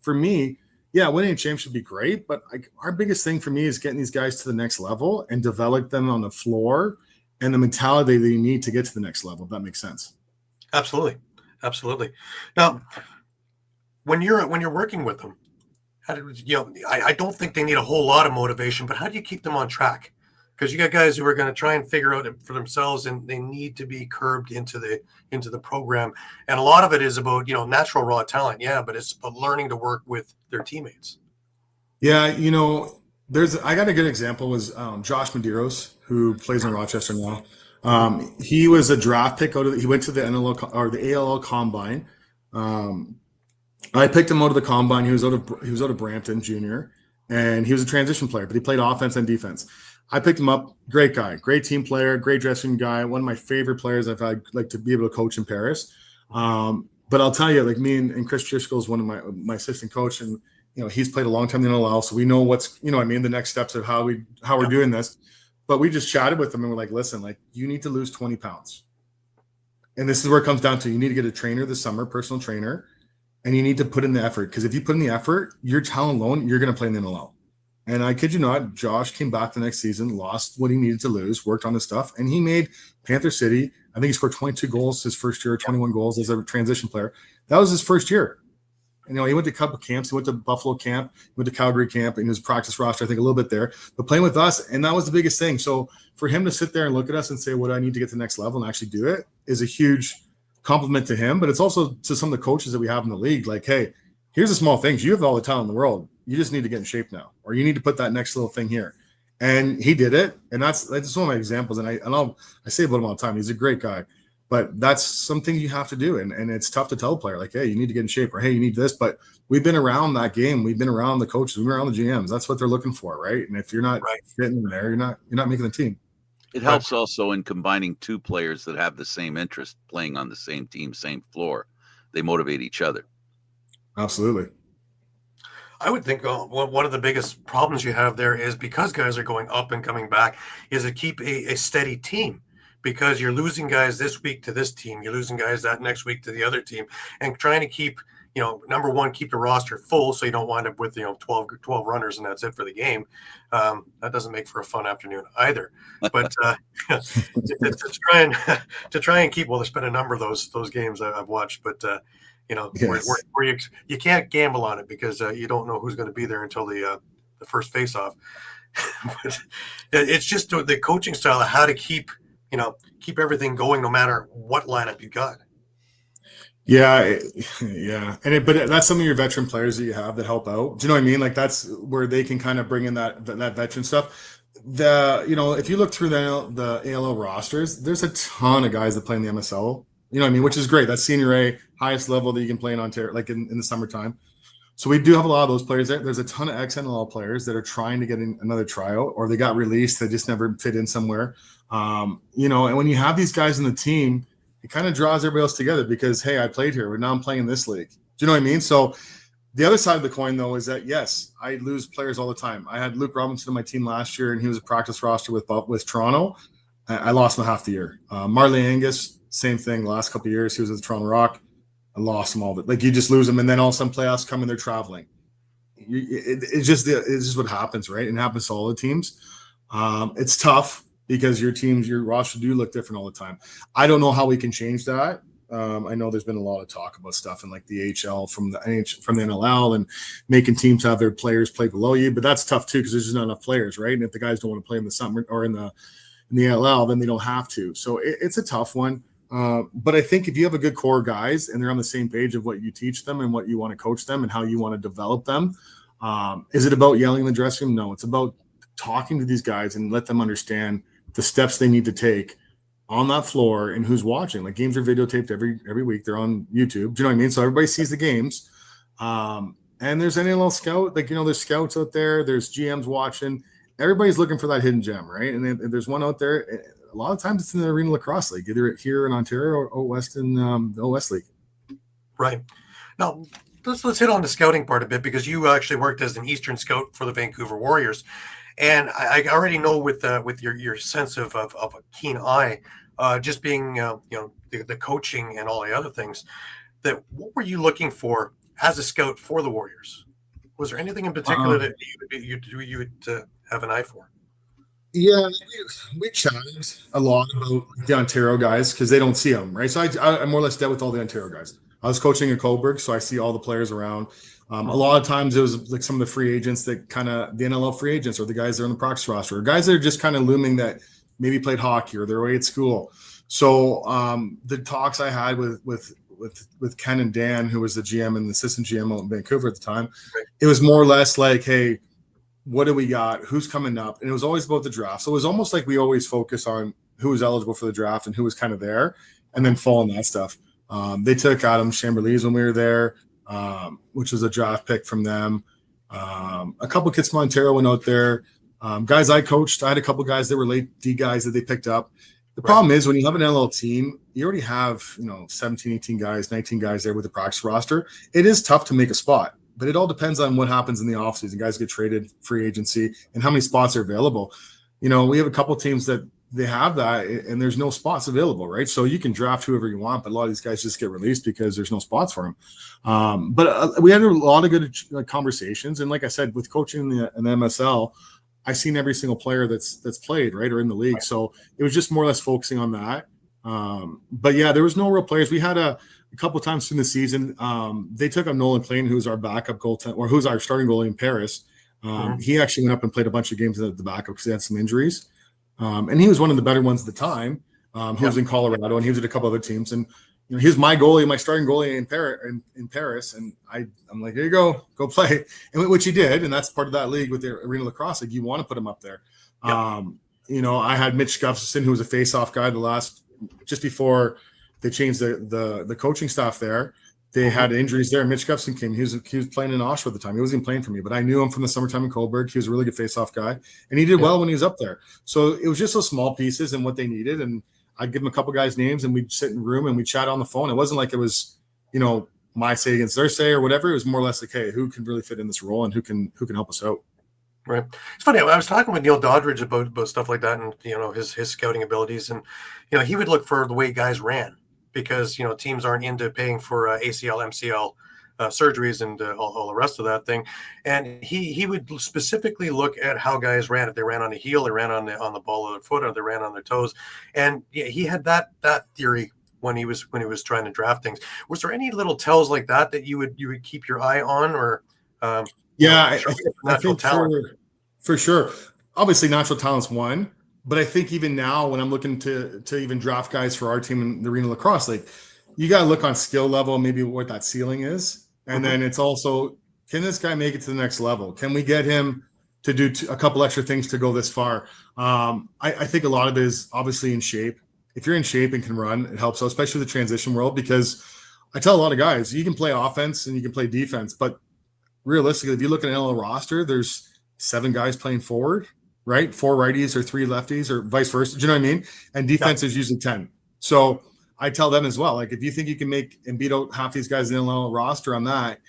For me, yeah, winning a championship should be great, but our biggest thing for me is getting these guys to the next level and develop them on the floor and the mentality they need to get to the next level, if that makes sense. Absolutely. Now, when you're working with them, I don't think they need a whole lot of motivation, but how do you keep them on track? Because you got guys who are going to try and figure out it for themselves, and they need to be curbed into the program. And a lot of it is about, natural raw talent. Yeah, but it's about learning to work with their teammates. Yeah, I got a good example was Josh Medeiros, who plays in Rochester now. He was a draft pick he went to the NLL or the ALL Combine. I picked him out of the Combine. He was out of Brampton Junior, and he was a transition player, but he played offense and defense. I picked him up. Great guy, great team player, great dressing guy. One of my favorite players I've had to be able to coach in Paris. But I'll tell you, like me and Chris Driscoll is one of my assistant coach, and he's played a long time in the NLL, so we know what's the next steps of how we're doing this. But we just chatted with him and we're like, listen, like you need to lose 20 pounds, and this is where it comes down to. You need to get a trainer this summer, personal trainer, and you need to put in the effort, because if you put in the effort, your talent alone, you're going to play in the NLL. And I kid you not, Josh came back the next season, lost what he needed to lose, worked on his stuff, and he made Panther City. I think he scored 22 goals his first year, 21 goals as a transition player. That was his first year. You know, he went to a couple camps. He went to Buffalo camp, he went to Calgary camp, and his practice roster, I think, a little bit there. But playing with us, and that was the biggest thing. So for him to sit there and look at us and say, "What do I need to get to the next level?" and actually do it is a huge compliment to him. But it's also to some of the coaches that we have in the league. Like, hey, here's the small things. You have all the talent in the world. You just need to get in shape now, or you need to put that next little thing here. And he did it, and that's one of my examples. And I say about him all the time. He's a great guy. But that's something you have to do. And it's tough to tell a player, like, hey, you need to get in shape, or hey, you need this. But we've been around that game. We've been around the coaches. We've been around the GMs. That's what they're looking for, right? And if you're not fitting in there, you're not making the team. It helps also in combining two players that have the same interest, playing on the same team, same floor. They motivate each other. Absolutely. I would think one of the biggest problems you have there is, because guys are going up and coming back, is to keep a steady team. Because you're losing guys this week to this team, you're losing guys that next week to the other team, and trying to keep, number one, keep the roster full so you don't wind up with 12 runners and that's it for the game. That doesn't make for a fun afternoon either. But to try and keep, well, there's been a number of those games I've watched, but Yes. where you can't gamble on it because you don't know who's going to be there until the first face-off. But it's just the coaching style of how to keep everything going no matter what lineup you got. Yeah. But that's some of your veteran players that you have that help out. Do you know what I mean? Like, that's where they can kind of bring in that veteran stuff. If you look through the ALL rosters, there's a ton of guys that play in the MSL. You know what I mean? Which is great. That's senior A, highest level that you can play in Ontario, like in the summertime. So we do have a lot of those players there. There's a ton of ex-NLL players that are trying to get in another tryout, or they got released. They just never fit in somewhere. And when you have these guys in the team, it kind of draws everybody else together because, hey, I played here, but now I'm playing in this league. Do you know what I mean? So the other side of the coin, though, is that, yes, I lose players all the time. I had Luke Robinson on my team last year, and he was a practice roster with Toronto. I lost him half the year. Marley Angus, same thing. The last couple of years, he was with Toronto Rock. I lost him all. Like, you just lose them, and then all of a sudden playoffs come and they're traveling. It's just what happens, right? And it happens to all the teams. It's tough because your roster do look different all the time. I don't know how we can change that. I know there's been a lot of talk about stuff in like the AHL from the NLL and making teams have their players play below you, but that's tough too because there's just not enough players, right? And if the guys don't want to play in the summer or in the ALL, then they don't have to. So it's a tough one. But I think if you have a good core of guys and they're on the same page of what you teach them and what you want to coach them and how you want to develop them, is it about yelling in the dressing room? No, it's about talking to these guys and let them understand the steps they need to take on that floor and who's watching. Like, games are videotaped every week. They're on YouTube. Do you know what I mean? So everybody sees the games. And there's NLL scout, there's scouts out there. There's GMs watching. Everybody's looking for that hidden gem, right? And then there's one out there. A lot of times it's in the Arena Lacrosse League, either here in Ontario or West in the OS League. Right. Now, let's hit on the scouting part a bit, because you actually worked as an Eastern scout for the Vancouver Warriors. And I already know with your sense of a keen eye, just being the coaching and all the other things, that what were you looking for as a scout for the Warriors? Was there anything in particular that you would have an eye for? Yeah, we chatted a lot about the Ontario guys because they don't see them, right? So I more or less dealt with all the Ontario guys. I was coaching in Coburg, so I see all the players around. A lot of times it was like some of the free agents that kind of the NLL free agents, or the guys that are on the practice roster, or guys that are just kind of looming that maybe played hockey or they're away at school. So the talks I had with Ken and Dan, who was the GM and the assistant GM out in Vancouver at the time, it was more or less like, hey, what do we got? Who's coming up? And it was always about the draft. So it was almost like we always focus on who was eligible for the draft and who was kind of there, and then fall on that stuff. They took Adam Chamberlain when we were there, which was a draft pick from them. A couple kids from Ontario went out there. Guys I coached, I had a couple guys that were late D guys that they picked up. The problem is when you have an NLL team, you already have 17, 18 guys, 19 guys there with the practice roster. It is tough to make a spot. But it all depends on what happens in the offseason. Guys get traded, free agency, and how many spots are available. We have a couple teams that they have that, and there's no spots available, right? So you can draft whoever you want, but a lot of these guys just get released because there's no spots for them. But we had a lot of good conversations, and like I said, with coaching in the MSL, I've seen every single player that's played, right, or in the league. So it was just more or less focusing on that. But yeah, there was no real players. We had a couple of times in the season, they took up Nolan Plain, who's our backup goaltender, or who's our starting goalie in Paris. He actually went up and played a bunch of games at the backup because he had some injuries. And he was one of the better ones at the time, who was in Colorado, and he was at a couple other teams. And he was my goalie, my starting goalie in Paris. And I'm like, here you go play. And which he did. And that's part of that league with the Arena Lacrosse. Like, you want to put him up there. I had Mitch Gustafson, who was a face-off guy just before they changed the coaching staff there. They had injuries there. Mitch Gustafson came. He was playing in Oshawa at the time. He wasn't even playing for me, but I knew him from the summertime in Coburg. He was a really good face-off guy, and he did well when he was up there. So it was just those small pieces and what they needed. And I'd give them a couple guys' names, and we'd sit in the room and we'd chat on the phone. It wasn't like it was, my say against their say or whatever. It was more or less like, hey, who can really fit in this role and who can help us out. Right. It's funny. I was talking with Neil Doddridge about stuff like that, and his scouting abilities, and he would look for the way guys ran, because teams aren't into paying for ACL, MCL surgeries and all the rest of that thing. And he would specifically look at how guys ran. If they ran on the heel, they ran on the ball of their foot, or they ran on their toes. And he had that theory when he was trying to draft things. Was there any little tells like that you would keep your eye on, or? I think for sure. Obviously, natural talent's one, but I think even now, when I'm looking to even draft guys for our team in the Arena Lacrosse, like, you got to look on skill level, maybe what that ceiling is, and then it's also, can this guy make it to the next level? Can we get him to do a couple extra things to go this far? I think a lot of it is obviously in shape. If you're in shape and can run, it helps, especially the transition world, because I tell a lot of guys, you can play offense and you can play defense, but realistically, if you look at an NLL roster, there's 7 guys playing forward, right? 4 righties or 3 lefties, or vice versa. Do you know what I mean? And defense is usually 10. So I tell them as well, like, if you think you can make and beat out half these guys in the NLL roster on that,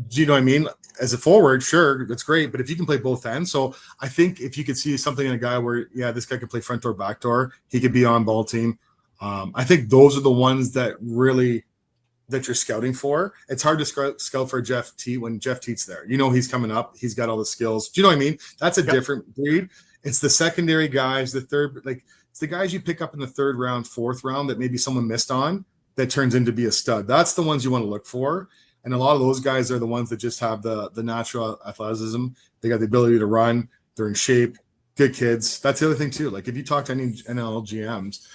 do you know what I mean? As a forward, sure, that's great. But if you can play both ends, so I think if you could see something in a guy where, this guy can play front door, back door, he could be on ball team. I think those are the ones that you're scouting for. It's hard to scout for Jeff Teat when Jeff Teat's there. He's coming up. He's got all the skills. Do you know what I mean? That's a different breed. It's the secondary guys, the third, like, it's the guys you pick up in the 3rd round, 4th round that maybe someone missed on that turns into be a stud. That's the ones you want to look for. And a lot of those guys are the ones that just have the natural athleticism. They got the ability to run. They're in shape. Good kids. That's the other thing too. Like, if you talk to any NLL GMs,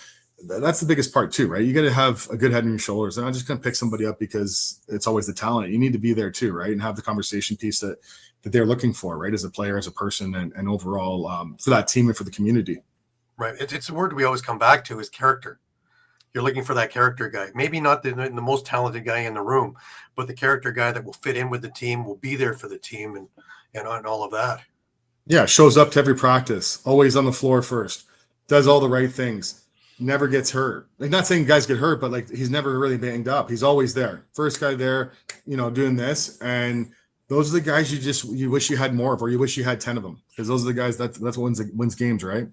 that's the biggest part too, right? You got to have a good head on your shoulders. They're not just going to pick somebody up because it's always the talent. You need to be there too, right? And have the conversation piece that they're looking for, right? As a player, as a person, and overall for that team and for the community. Right. It's a word we always come back to, is character. You're looking for that character guy. Maybe not the most talented guy in the room, but the character guy that will fit in with the team, will be there for the team, and all of that. Yeah, shows up to every practice, always on the floor first, does all the right things. Never gets hurt. Like, not saying guys get hurt, but like, he's never really banged up. He's always there. First guy there, doing this. And those are the guys you wish you had more of, or you wish you had 10 of them, because those are the guys that's what wins games, right?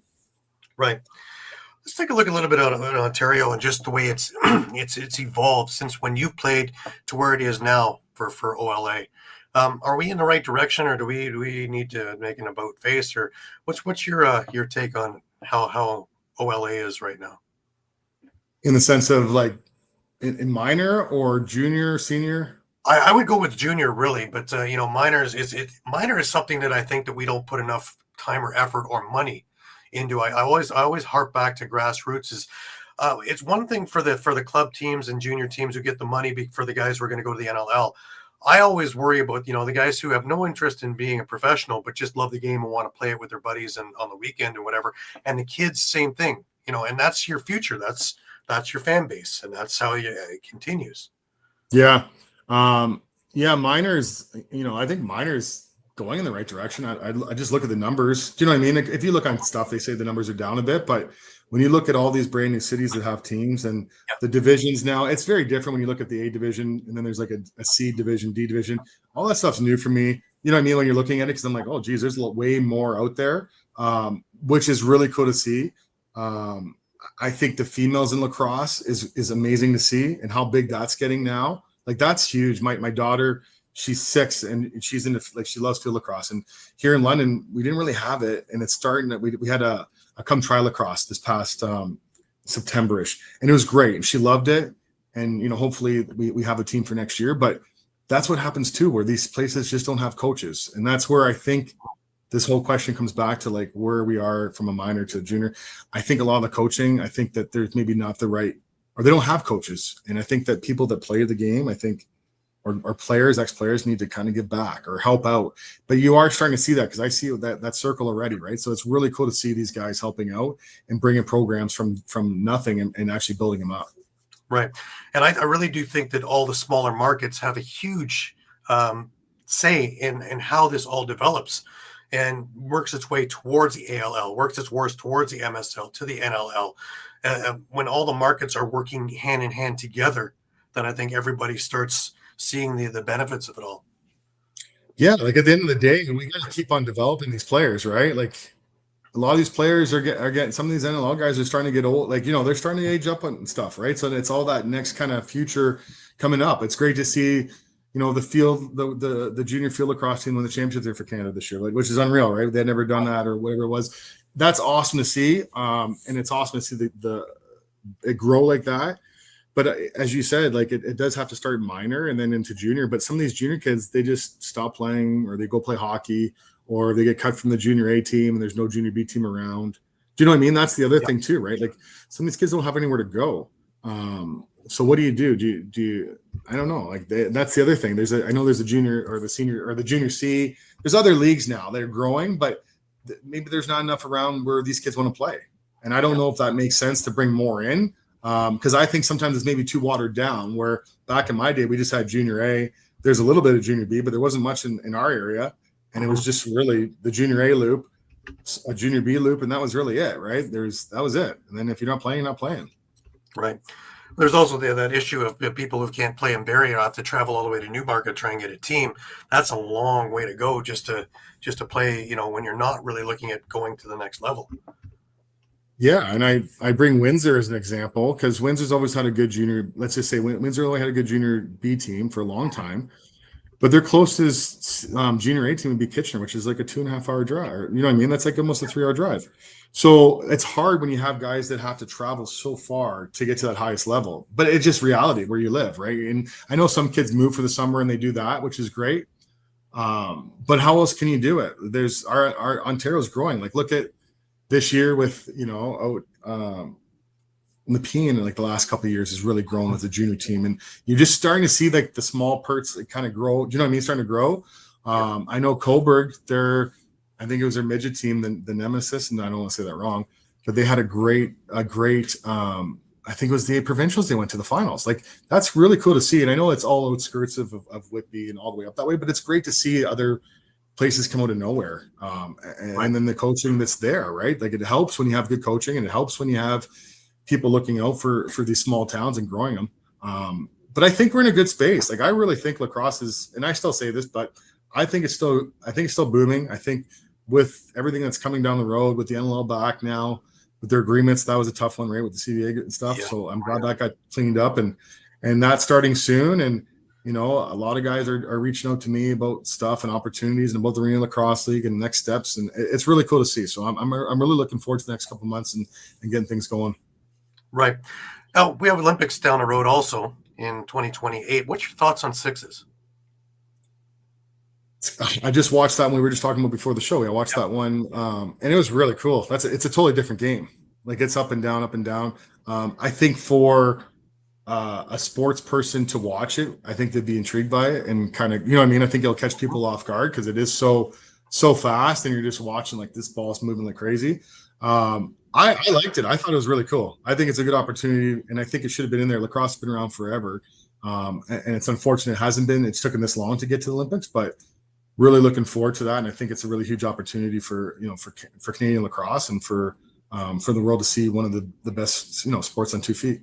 Right. Let's take a look a little bit at Ontario and just the way it's evolved since when you played to where it is now for OLA. Are we in the right direction, or do we need to make an about face, or what's your take on how OLA is right now? In the sense of, like, in minor or junior, senior? I would go with junior, really, but minor is something that I think that we don't put enough time or effort or money into. I always harp back to grassroots. It's one thing for the club teams and junior teams who get the money for the guys who are going to go to the NLL. I always worry about the guys who have no interest in being a professional, but just love the game and want to play it with their buddies and on the weekend or whatever. And the kids, same thing, and that's your future. That's your fan base, and that's how it continues. Yeah. Minors, I think minors going in the right direction. I just look at the numbers. Do you know what I mean? Like, if you look on stuff, they say the numbers are down a bit, but when you look at all these brand new cities that have teams and the divisions now, it's very different when you look at the A division, and then there's like a C division, D division. All that stuff's new for me. You know what I mean? When you're looking at it, because I'm like, oh, geez, there's way more out there, which is really cool to see. I think the females in lacrosse is amazing to see, and how big that's getting now. Like, that's huge. My daughter, she's 6 and she's into, like, she loves field lacrosse. And here in London, we didn't really have it. And it's starting that we had a come try lacrosse this past September-ish, and it was great. And she loved it. and hopefully we have a team for next year. But that's what happens too, where these places just don't have coaches, and that's where I think this whole question comes back to like where we are from a minor to a junior. I think a lot of the coaching, I think that there's maybe not the right, or they don't have coaches, and I think that people that play the game, I think, or players, ex-players need to kind of give back or help out. But you are starting to see that, because I see that circle already, right? So it's really cool to see these guys helping out and bringing programs from nothing and actually building them up. Right. And I really do think that all the smaller markets have a huge say in how this all develops and works its way towards the ALL, works its way towards the MSL, to the NLL. When all the markets are working hand in hand together, then I think everybody starts seeing the benefits of it all. Yeah, like at the end of the day, we got to keep on developing these players, right? Like a lot of these players are getting, some of these NLL guys are starting to get old, like, they're starting to age up and stuff, right? So it's all that next kind of future coming up. It's great to see, the field, the junior field lacrosse team win the championship there for Canada this year, like, which is unreal, right? They had never done that or whatever it was. That's awesome to see. And it's awesome to see it grow like that. But as you said, like it does have to start minor and then into junior. But some of these junior kids, they just stop playing, or they go play hockey, or they get cut from the junior A team and there's no junior B team around. Do you know what I mean? That's the other thing too, right? Like some of these kids don't have anywhere to go. So what do you do? Do you I don't know. Like that's the other thing. I know there's a junior or the senior or the junior C. There's other leagues now that are growing, but maybe there's not enough around where these kids want to play. And I don't know if that makes sense to bring more in. Because I think sometimes it's maybe too watered down, where back in my day, we just had junior A. There's a little bit of junior B, but there wasn't much in our area. And it was just really the junior A loop, a junior B loop, and that was really it, right? That was it. And then if you're not playing, you're not playing. Right. There's also that issue of people who can't play in Barrie have to travel all the way to Newmarket to try and get a team. That's a long way to go just to play, when you're not really looking at going to the next level. Yeah, and I bring Windsor as an example, because Windsor's always had a good junior. Let's just say Windsor only had a good junior B team for a long time, but their closest junior A team would be Kitchener, which is like a 2.5 hour drive. You know what I mean? That's like almost a 3 hour drive. So it's hard when you have guys that have to travel so far to get to that highest level. But it's just reality where you live, right? And I know some kids move for the summer and they do that, which is great. But how else can you do it? There's our Ontario's growing. Like look at this year with Nepean, like the last couple of years has really grown as a junior team, and you're just starting to see like the small parts kind of grow. Do you know what I mean? Starting to grow. I know Coburg, I think it was their midget team, the Nemesis, and I don't want to say that wrong, but they had a great I think it was the provincials. They went to the finals. Like that's really cool to see. And I know it's all outskirts of Whitby and all the way up that way, but it's great to see other places come out of nowhere. And then the coaching that's there, right? Like it helps when you have good coaching, and it helps when you have people looking out for these small towns and growing them. But I think we're in a good space. Like I really think lacrosse is, and I still say this, but I think it's still booming. I think with everything that's coming down the road, with the NLL back now, with their agreements, that was a tough one, right? With the CBA and stuff. Yeah. So I'm glad that got cleaned up and that's starting soon. And, a lot of guys are reaching out to me about stuff and opportunities and about the Arena Lacrosse League and next steps. And it's really cool to see. So I'm really looking forward to the next couple of months and getting things going. Right. Now, we have Olympics down the road also in 2028. What's your thoughts on sixes? I just watched that one we were just talking about before the show. I watched that one, and it was really cool. It's a totally different game. Like it's up and down, up and down. I think for a sports person to watch it, I think they'd be intrigued by it and kind of, I think it'll catch people off guard because it is so fast, and you're just watching like this ball's moving like crazy. I liked it. I thought it was really cool. I think it's a good opportunity, and I think it should have been in there. Lacrosse has been around forever, and it's unfortunate it hasn't been. It's taken this long to get to the Olympics, but really looking forward to that. And I think it's a really huge opportunity for Canadian lacrosse and for the world to see one of the best sports on 2 feet.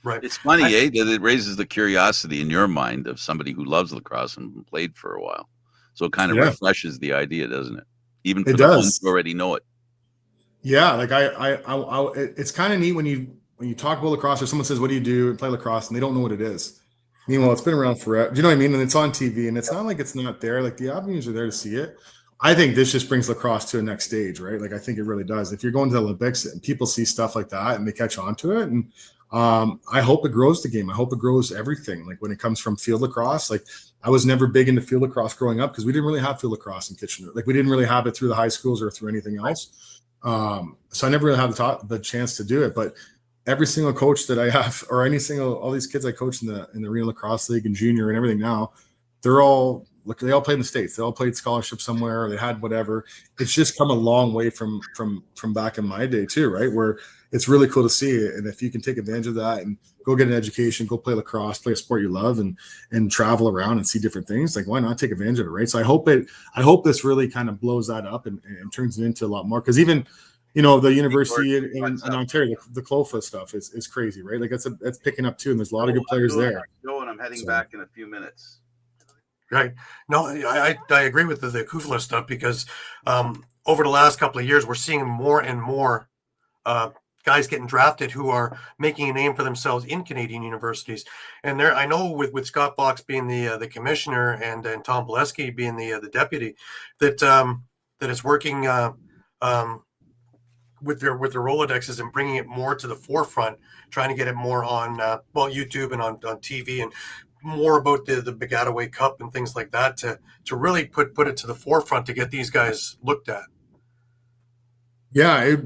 Right. It's funny, that it raises the curiosity in your mind of somebody who loves lacrosse and played for a while. So it kind of refreshes the idea, doesn't it? Even for the ones who already know it. Yeah, like it's kind of neat when you talk about lacrosse or someone says, "What do you do?" and play lacrosse, and they don't know what it is. Meanwhile, it's been around forever. Do you know what I mean? And it's on TV, and it's not like it's not there. Like the avenues are there to see it. I think this just brings lacrosse to a next stage, right? Like I think it really does. If you're going to the Olympics and people see stuff like that and they catch on to it, and I hope it grows the game. I hope it grows everything. Like when it comes from field lacrosse, like I was never big into field lacrosse growing up because we didn't really have field lacrosse in Kitchener. Like we didn't really have it through the high schools or through anything else. So I never really had the chance to do it. But every single coach that I have, or all these kids I coach in the Arena Lacrosse League and junior and everything now, they all played in the States. They all played scholarship somewhere, or they had whatever. It's just come a long way from back in my day too, right? Where it's really cool to see it. And if you can take advantage of that and go get an education, go play lacrosse, play a sport you love, and travel around and see different things, like why not take advantage of it, right? So I hope this really kind of blows that up and turns it into a lot more. Because even the university in Ontario, the CLOFA stuff is crazy, right? Like that's picking up too, and there's a lot of good players there. I'm heading back in a few minutes. Right. No, I agree with the CUFLA stuff because over the last couple of years, we're seeing more and more guys getting drafted who are making a name for themselves in Canadian universities. And there, I know with Scott Fox being the commissioner and Tom Bolesky being the deputy, that is working with their Rolodexes and bringing it more to the forefront, trying to get it more on YouTube and on TV, and more about the Begataway Cup and things like that to really put it to the forefront to get these guys looked at. Yeah,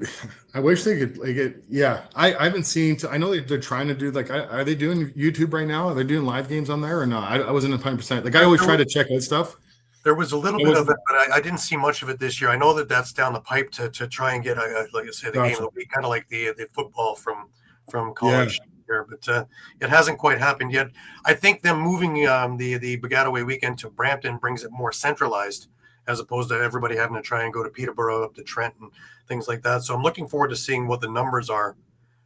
I wish they could like it. Yeah, I haven't seen. I know they're trying to do like. Are they doing YouTube right now? Are they doing live games on there or not? I wasn't 100%. Like I always try to check out stuff. There was a little bit of it, but I didn't see much of it this year. I know that that's down the pipe to try and get like I say, the game of the week, kind of like the football from college. Here, but it hasn't quite happened yet. I think them moving the Begataway weekend to Brampton brings it more centralized, as opposed to everybody having to try and go to Peterborough, up to Trent, and things like that. So I'm looking forward to seeing what the numbers are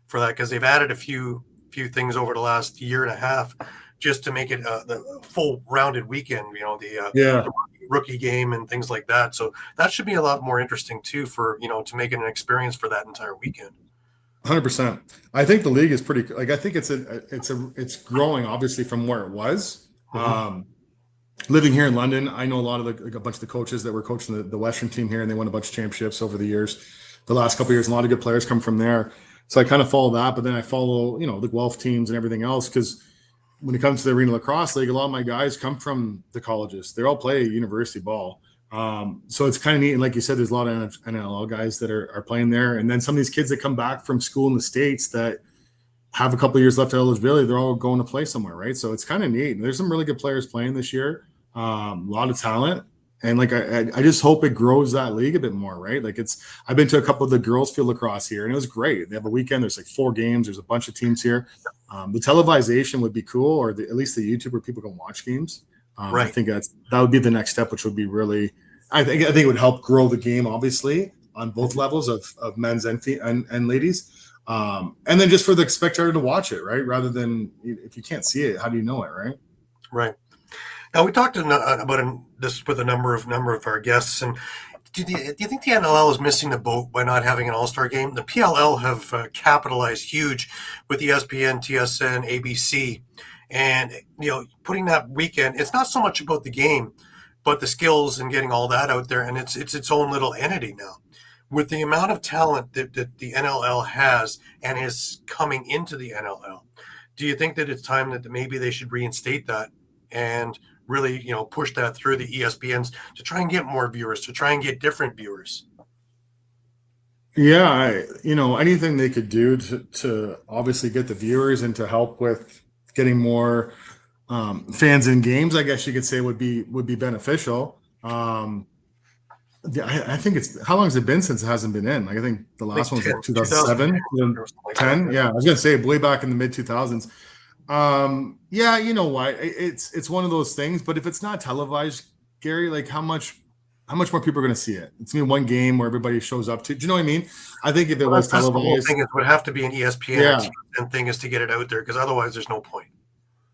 for that, because they've added a few things over the last year and a half just to make it the full rounded weekend. The rookie game and things like that. So that should be a lot more interesting too for to make it an experience for that entire weekend. 100%. I think the league is pretty. Like I think it's growing obviously from where it was. Mm-hmm. Living here in London, I know a bunch of the coaches that were coaching the Western team here, and they won a bunch of championships over the years. The last couple of years, a lot of good players come from there. So I kind of follow that, but then I follow the Guelph teams and everything else, because when it comes to the Arena Lacrosse League, a lot of my guys come from the colleges. They all play university ball. So it's kind of neat. And like you said, there's a lot of NLL guys that are playing there. And then some of these kids that come back from school in the States that have a couple of years left of eligibility, they're all going to play somewhere, right? So it's kind of neat. And there's some really good players playing this year. A lot of talent. And like I just hope it grows that league a bit more, right? Like I've been to a couple of the girls field lacrosse here, and it was great. They have a weekend. There's like 4 games. There's a bunch of teams here. The televisation would be cool, or at least the YouTube where people can watch games. Right. I think that would be the next step, which would be really. I think it would help grow the game, obviously, on both levels of men's and ladies, and then just for the spectator to watch it, right? Rather than if you can't see it, how do you know it, right? Right. Now we talked about this with a number of our guests, and do you think the NLL is missing the boat by not having an all-star game? The PLL have capitalized huge with ESPN, TSN, ABC, and putting that weekend. It's not so much about the game, but the skills and getting all that out there, and it's its own little entity now. With the amount of talent that the NLL has and is coming into the NLL, do you think that it's time that maybe they should reinstate that and really, push that through the ESPNs to try and get more viewers, to try and get different viewers? Yeah, anything they could do to obviously get the viewers and to help with getting more fans in games, I guess you could say would be beneficial. I think how long has it been since it hasn't been in? Like I think the last one was like 2007, 10. Yeah, I was gonna say way back in the mid 2000s. Yeah, you know what? It's one of those things. But if it's not televised, Gary, like how much more people are going to see it? It's gonna be one game where everybody shows up to. Do you know what I mean? I think if it was televised, the whole thing it would have to be an ESPN and thing is to get it out there, because otherwise there's no point.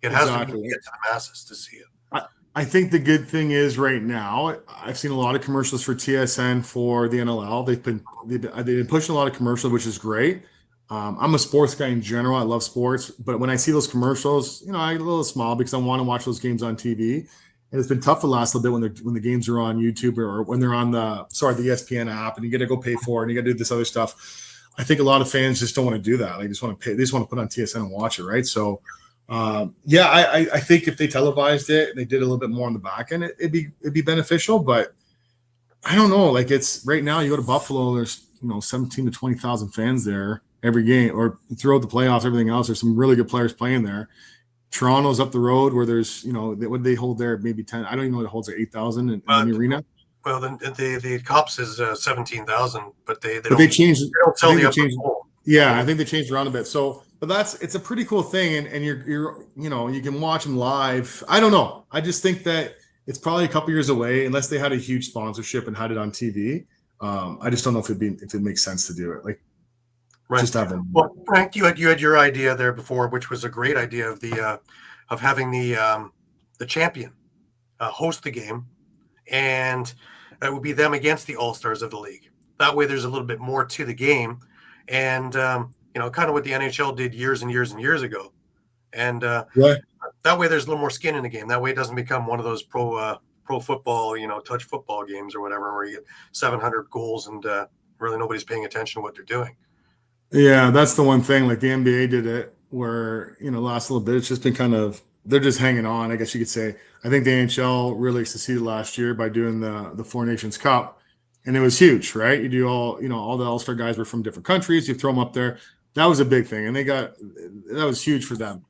It has to get to the masses to see it. I think the good thing is right now, I've seen a lot of commercials for TSN for the NLL. They've been pushing a lot of commercials, which is great. I'm a sports guy in general. I love sports, but when I see those commercials, I get a little small because I want to watch those games on TV. And it's been tough the last little bit when the games are on YouTube or when they're on the ESPN app, and you got to go pay for it and you got to do this other stuff. I think a lot of fans just don't want to do that. They just want to pay. They just want to put on TSN and watch it, right? So, I think if they televised it and they did a little bit more on the back end, it'd be beneficial. But I don't know. Like, it's right now, you go to Buffalo, there's 17 to 20,000 fans there every game, or throughout the playoffs, everything else. There's some really good players playing there. Toronto's up the road where there's what they hold there, maybe 10. I don't even know what it holds there, 8,000 in the arena. Well, the Cops is 17,000, but they changed. don't sell the upper bowl. Yeah, I think they changed around a bit. So, but it's a pretty cool thing, and you're you can watch them live. I don't know. I just think that it's probably a couple years away unless they had a huge sponsorship and had it on TV. I just don't know if it makes sense to do it. Like, right. Just have them. Well, Frank, you had your idea there before, which was a great idea of having the champion host the game, and it would be them against the All-Stars of the league. That way, there's a little bit more to the game, and kind of what the NHL did years and years and years ago, and that way there's a little more skin in the game. That way, it doesn't become one of those pro football, touch football games or whatever, where you get 700 goals and really nobody's paying attention to what they're doing. Yeah, that's the one thing. Like, the NBA did it where, last little bit, it's just been kind of, they're just hanging on, I guess you could say. I think the NHL really succeeded last year by doing the Four Nations Cup, and it was huge, right? You do all the All-Star guys were from different countries. You throw them up there. That was a big thing, and that was huge for them.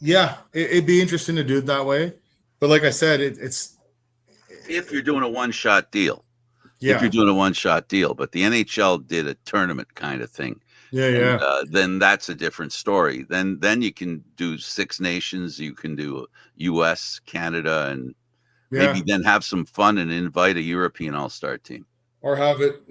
It'd be interesting to do it that way. But like I said, it's if you're doing a one-shot deal. Yeah. If you're doing a one-shot deal, but the NHL did a tournament kind of thing. Then that's a different story. Then you can do Six Nations. You can do U.S., Canada, and maybe then have some fun and invite a European All-Star team. Or have it,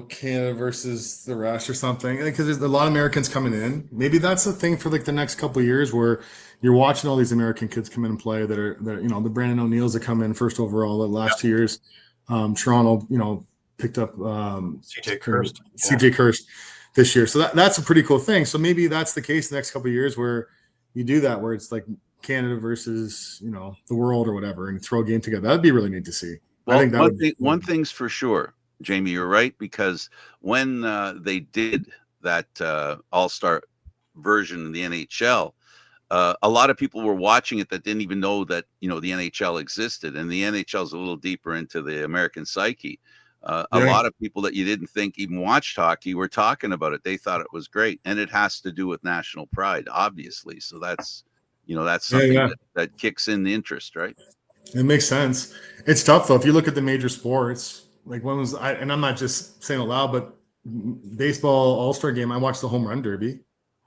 Canada versus the rest or something. Because there's a lot of Americans coming in. Maybe that's the thing for like the next couple of years where you're watching all these American kids come in and play that are the Brandon O'Neills that come in first overall the last 2 years. Toronto, picked up CJ Kirst this year. So that's a pretty cool thing. So maybe that's the case the next couple of years where you do that, where it's like Canada versus, the world or whatever, and throw a game together. That'd be really neat to see. Well, I think one thing's for sure, Jamie, you're right, because when they did that All-Star version in the NHL, a lot of people were watching it that didn't even know that, the NHL existed, and the NHL is a little deeper into the American psyche. A lot of people that you didn't think even watched hockey were talking about it. They thought it was great, and it has to do with national pride, obviously. So that's something that kicks in the interest, right? It makes sense. It's tough though. If you look at the major sports, like and I'm not just saying it loud, but baseball All-Star game, I watched the home run derby.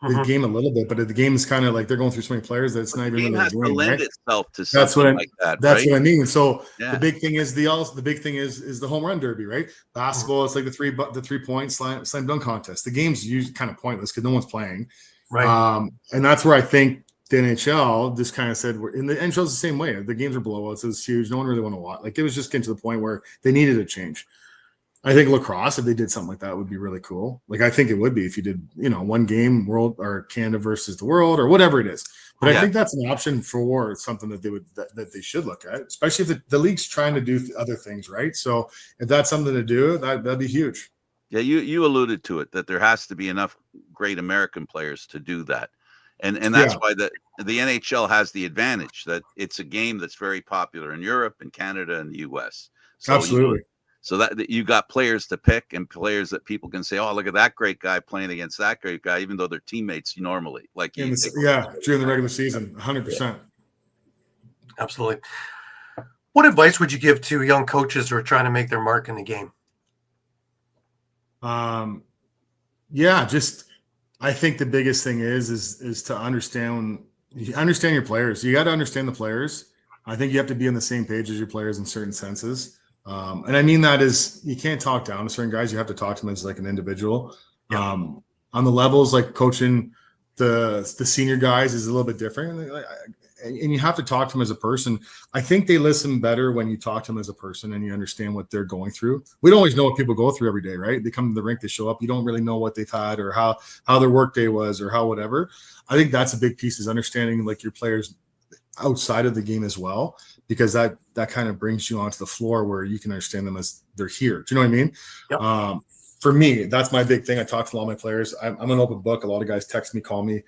The game a little bit, but the game is kind of like they're going through so many players that it's not even really has to lend itself to something like that. That's right? what I mean. So the big thing is the home run derby, right? Basketball, it's like the 3-point slam dunk contest. The game's usually kind of pointless because no one's playing, right? And that's where I think the NHL just kind of said, in the NHL's the same way. The games are blowouts. It was huge. No one really wanted to watch. Like, it was just getting to the point where they needed a change. I think lacrosse, if they did something like that, would be really cool. Like, I think it would be if you did, one game, world or Canada versus the world or whatever it is. But I think that's an option for something that they should look at, especially if the league's trying to do other things, right? So if that's something to do, that'd be huge. Yeah, you alluded to it, that there has to be enough great American players to do that. And that's why the NHL has the advantage that it's a game that's very popular in Europe and Canada and the US. So absolutely. So that you got players to pick and players that people can say, oh, look at that great guy playing against that great guy, even though they're teammates normally. Like during the regular season, 100%. Absolutely. What advice would you give to young coaches who are trying to make their mark in the game? I think the biggest thing is to understand your players. You got to understand the players. I think you have to be on the same page as your players in certain senses. And I mean that is, you can't talk down to certain guys. You have to talk to them as like an individual. Yeah. On the levels, like coaching the senior guys is a little bit different. And you have to talk to them as a person. I think they listen better when you talk to them as a person and you understand what they're going through. We don't always know what people go through every day, right? They come to the rink, they show up. You don't really know what they've had or how their work day was or how whatever. I think that's a big piece, is understanding like your players outside of the game as well, because that kind of brings you onto the floor where you can understand them as they're here. Do you know what I mean? Yep. for me, that's my big thing. I talk to all my players. I'm an open book. A lot of guys text me, call me.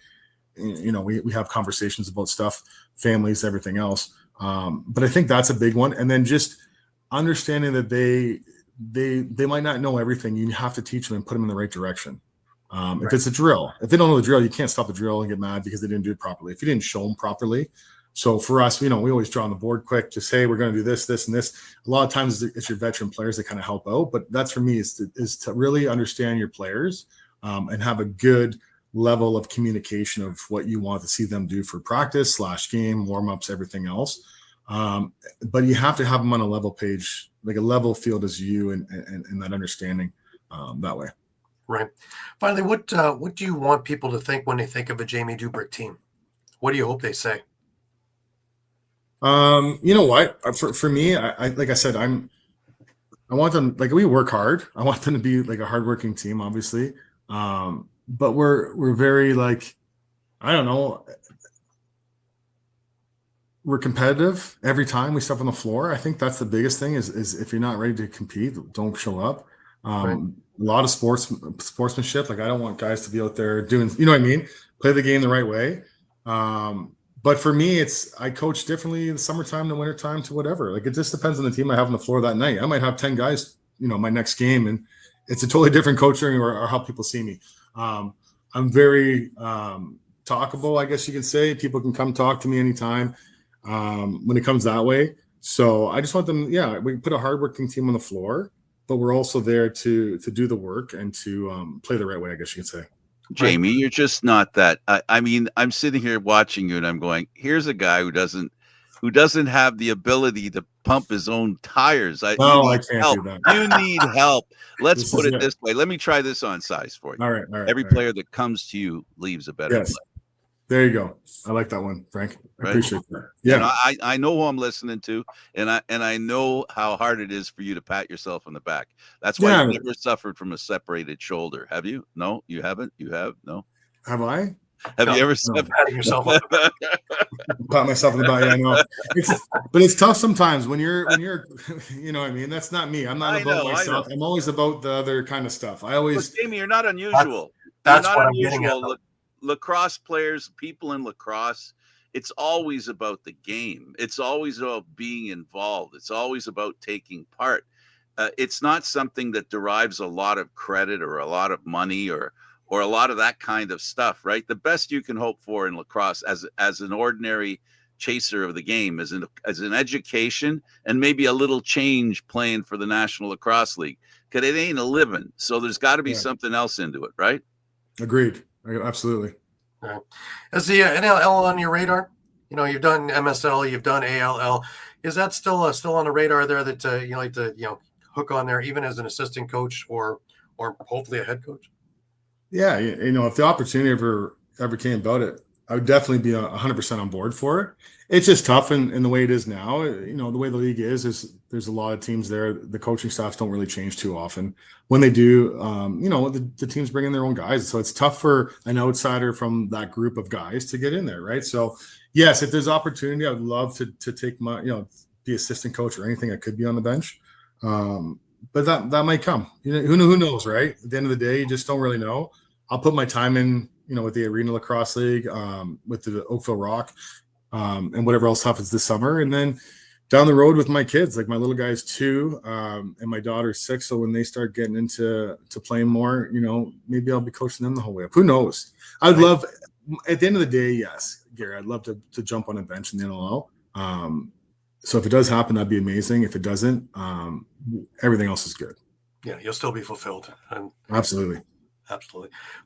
We have conversations about stuff, families, everything else. But I think that's a big one. And then just understanding that they might not know everything. You have to teach them and put them in the right direction. Right. If it's a drill, if they don't know the drill, you can't stop the drill and get mad because they didn't do it properly. If you didn't show them properly. So for us, we always draw on the board quick, just, hey, we're going to do this, this, and this. A lot of times it's your veteran players that kind of help out. But that's for me is to really understand your players and have a good level of communication of what you want to see them do for practice / game, warm-ups, everything else. But you have to have them on a level page, like a level field as you and that understanding that way. Right. Finally, what do you want people to think when they think of a Jamie Dubrick team? What do you hope they say? You know what? For me, I like I said, I want them, like, we work hard. I want them to be like a hardworking team, obviously. But we're very, like, I don't know. We're competitive every time we step on the floor. I think that's the biggest thing is if you're not ready to compete, don't show up. Right. A lot of sportsmanship. Like, I don't want guys to be out there doing, you know what I mean? Play the game the right way. But for me, I coach differently in the summertime, the wintertime, to whatever. Like, it just depends on the team I have on the floor that night. I might have 10 guys, my next game, and it's a totally different coaching or how people see me. I'm very talkable, I guess you could say. People can come talk to me anytime when it comes that way. So I just want them, we put a hardworking team on the floor, but we're also there to do the work and to play the right way, I guess you could say. Jamie, you're just not that. I mean, I'm sitting here watching you and I'm going, here's a guy who doesn't have the ability to pump his own tires. I can't do that. You need help. Let's put it this way. Let me try this on size for you. All right. Every player that comes to you leaves a better player. There you go. I like that one, Frank. I appreciate that. Yeah. I know who I'm listening to, and I know how hard it is for you to pat yourself on the back. That's why you've never suffered from a separated shoulder. Have you? No, you haven't. You have? No. Have I? Have you ever patting yourself on the back? Pat myself on the back. Yeah, I know. But it's tough sometimes when you're you know what I mean? That's not me. I'm not about myself. I'm always about the other kind of stuff. Jamie, you're not unusual. That's what I'm getting at. Lacrosse players, people in lacrosse, it's always about the game. It's always about being involved. It's always about taking part. It's not something that derives a lot of credit or a lot of money or a lot of that kind of stuff, right? The best you can hope for in lacrosse as an ordinary chaser of the game is an education and maybe a little change playing for the National Lacrosse League, because it ain't a living. So there's got to be something else into it, right? Agreed. Absolutely. Right. Is the NLL on your radar? You've done MSL, you've done ALL. Is that still on the radar there that you like to hook on there, even as an assistant coach or hopefully a head coach? Yeah, if the opportunity ever came about it, I would definitely be 100% on board for it. It's just tough in the way it is now. The way the league is there's a lot of teams there. The coaching staffs don't really change too often. When they do, the teams bring in their own guys. So it's tough for an outsider from that group of guys to get in there, right? So yes, if there's opportunity, I would love to take my, be assistant coach or anything. I could be on the bench. But that might come. Who knows, right? At the end of the day, you just don't really know. I'll put my time in, with the Arena Lacrosse League, with the Oakville Rock, and whatever else happens this summer. And then down the road with my kids, like my little guy's 2, and my daughter's 6. So when they start getting into playing more, maybe I'll be coaching them the whole way up. Who knows? I'd love, at the end of the day, yes, Gary, I'd love to jump on a bench in the NLL. So if it does happen, that'd be amazing. If it doesn't, everything else is good. Yeah, you'll still be fulfilled. Absolutely.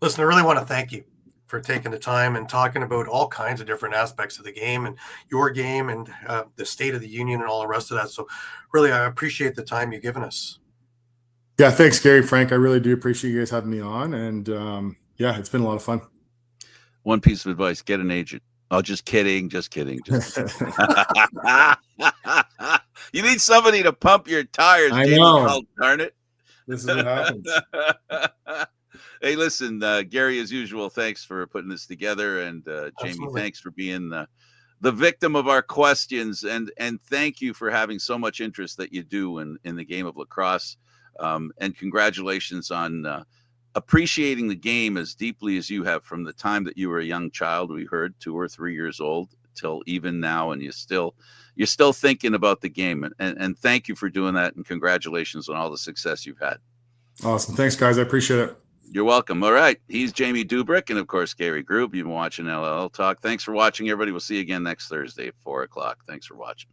Listen, I really want to thank you for taking the time and talking about all kinds of different aspects of the game and your game and the state of the union and all the rest of that. So really, I appreciate the time you've given us. Yeah, thanks, Gary, Frank. I really do appreciate you guys having me on. And it's been a lot of fun. One piece of advice, get an agent. Oh, just kidding. You need somebody to pump your tires. I know. Darn it. This is what happens. Hey, listen, Gary, as usual, thanks for putting this together. And Jamie, Absolutely. Thanks for being the victim of our questions. And thank you for having so much interest that you do in the game of lacrosse. And congratulations on appreciating the game as deeply as you have from the time that you were a young child. We heard 2 or 3 years old till even now, and you're still thinking about the game. And thank you for doing that, and congratulations on all the success you've had. Awesome. Thanks, guys. I appreciate it. You're welcome. All right. He's Jamie Dubrick, and of course, Gary Groob. You've been watching NLL Talk. Thanks for watching, everybody. We'll see you again next Thursday at 4 o'clock. Thanks for watching.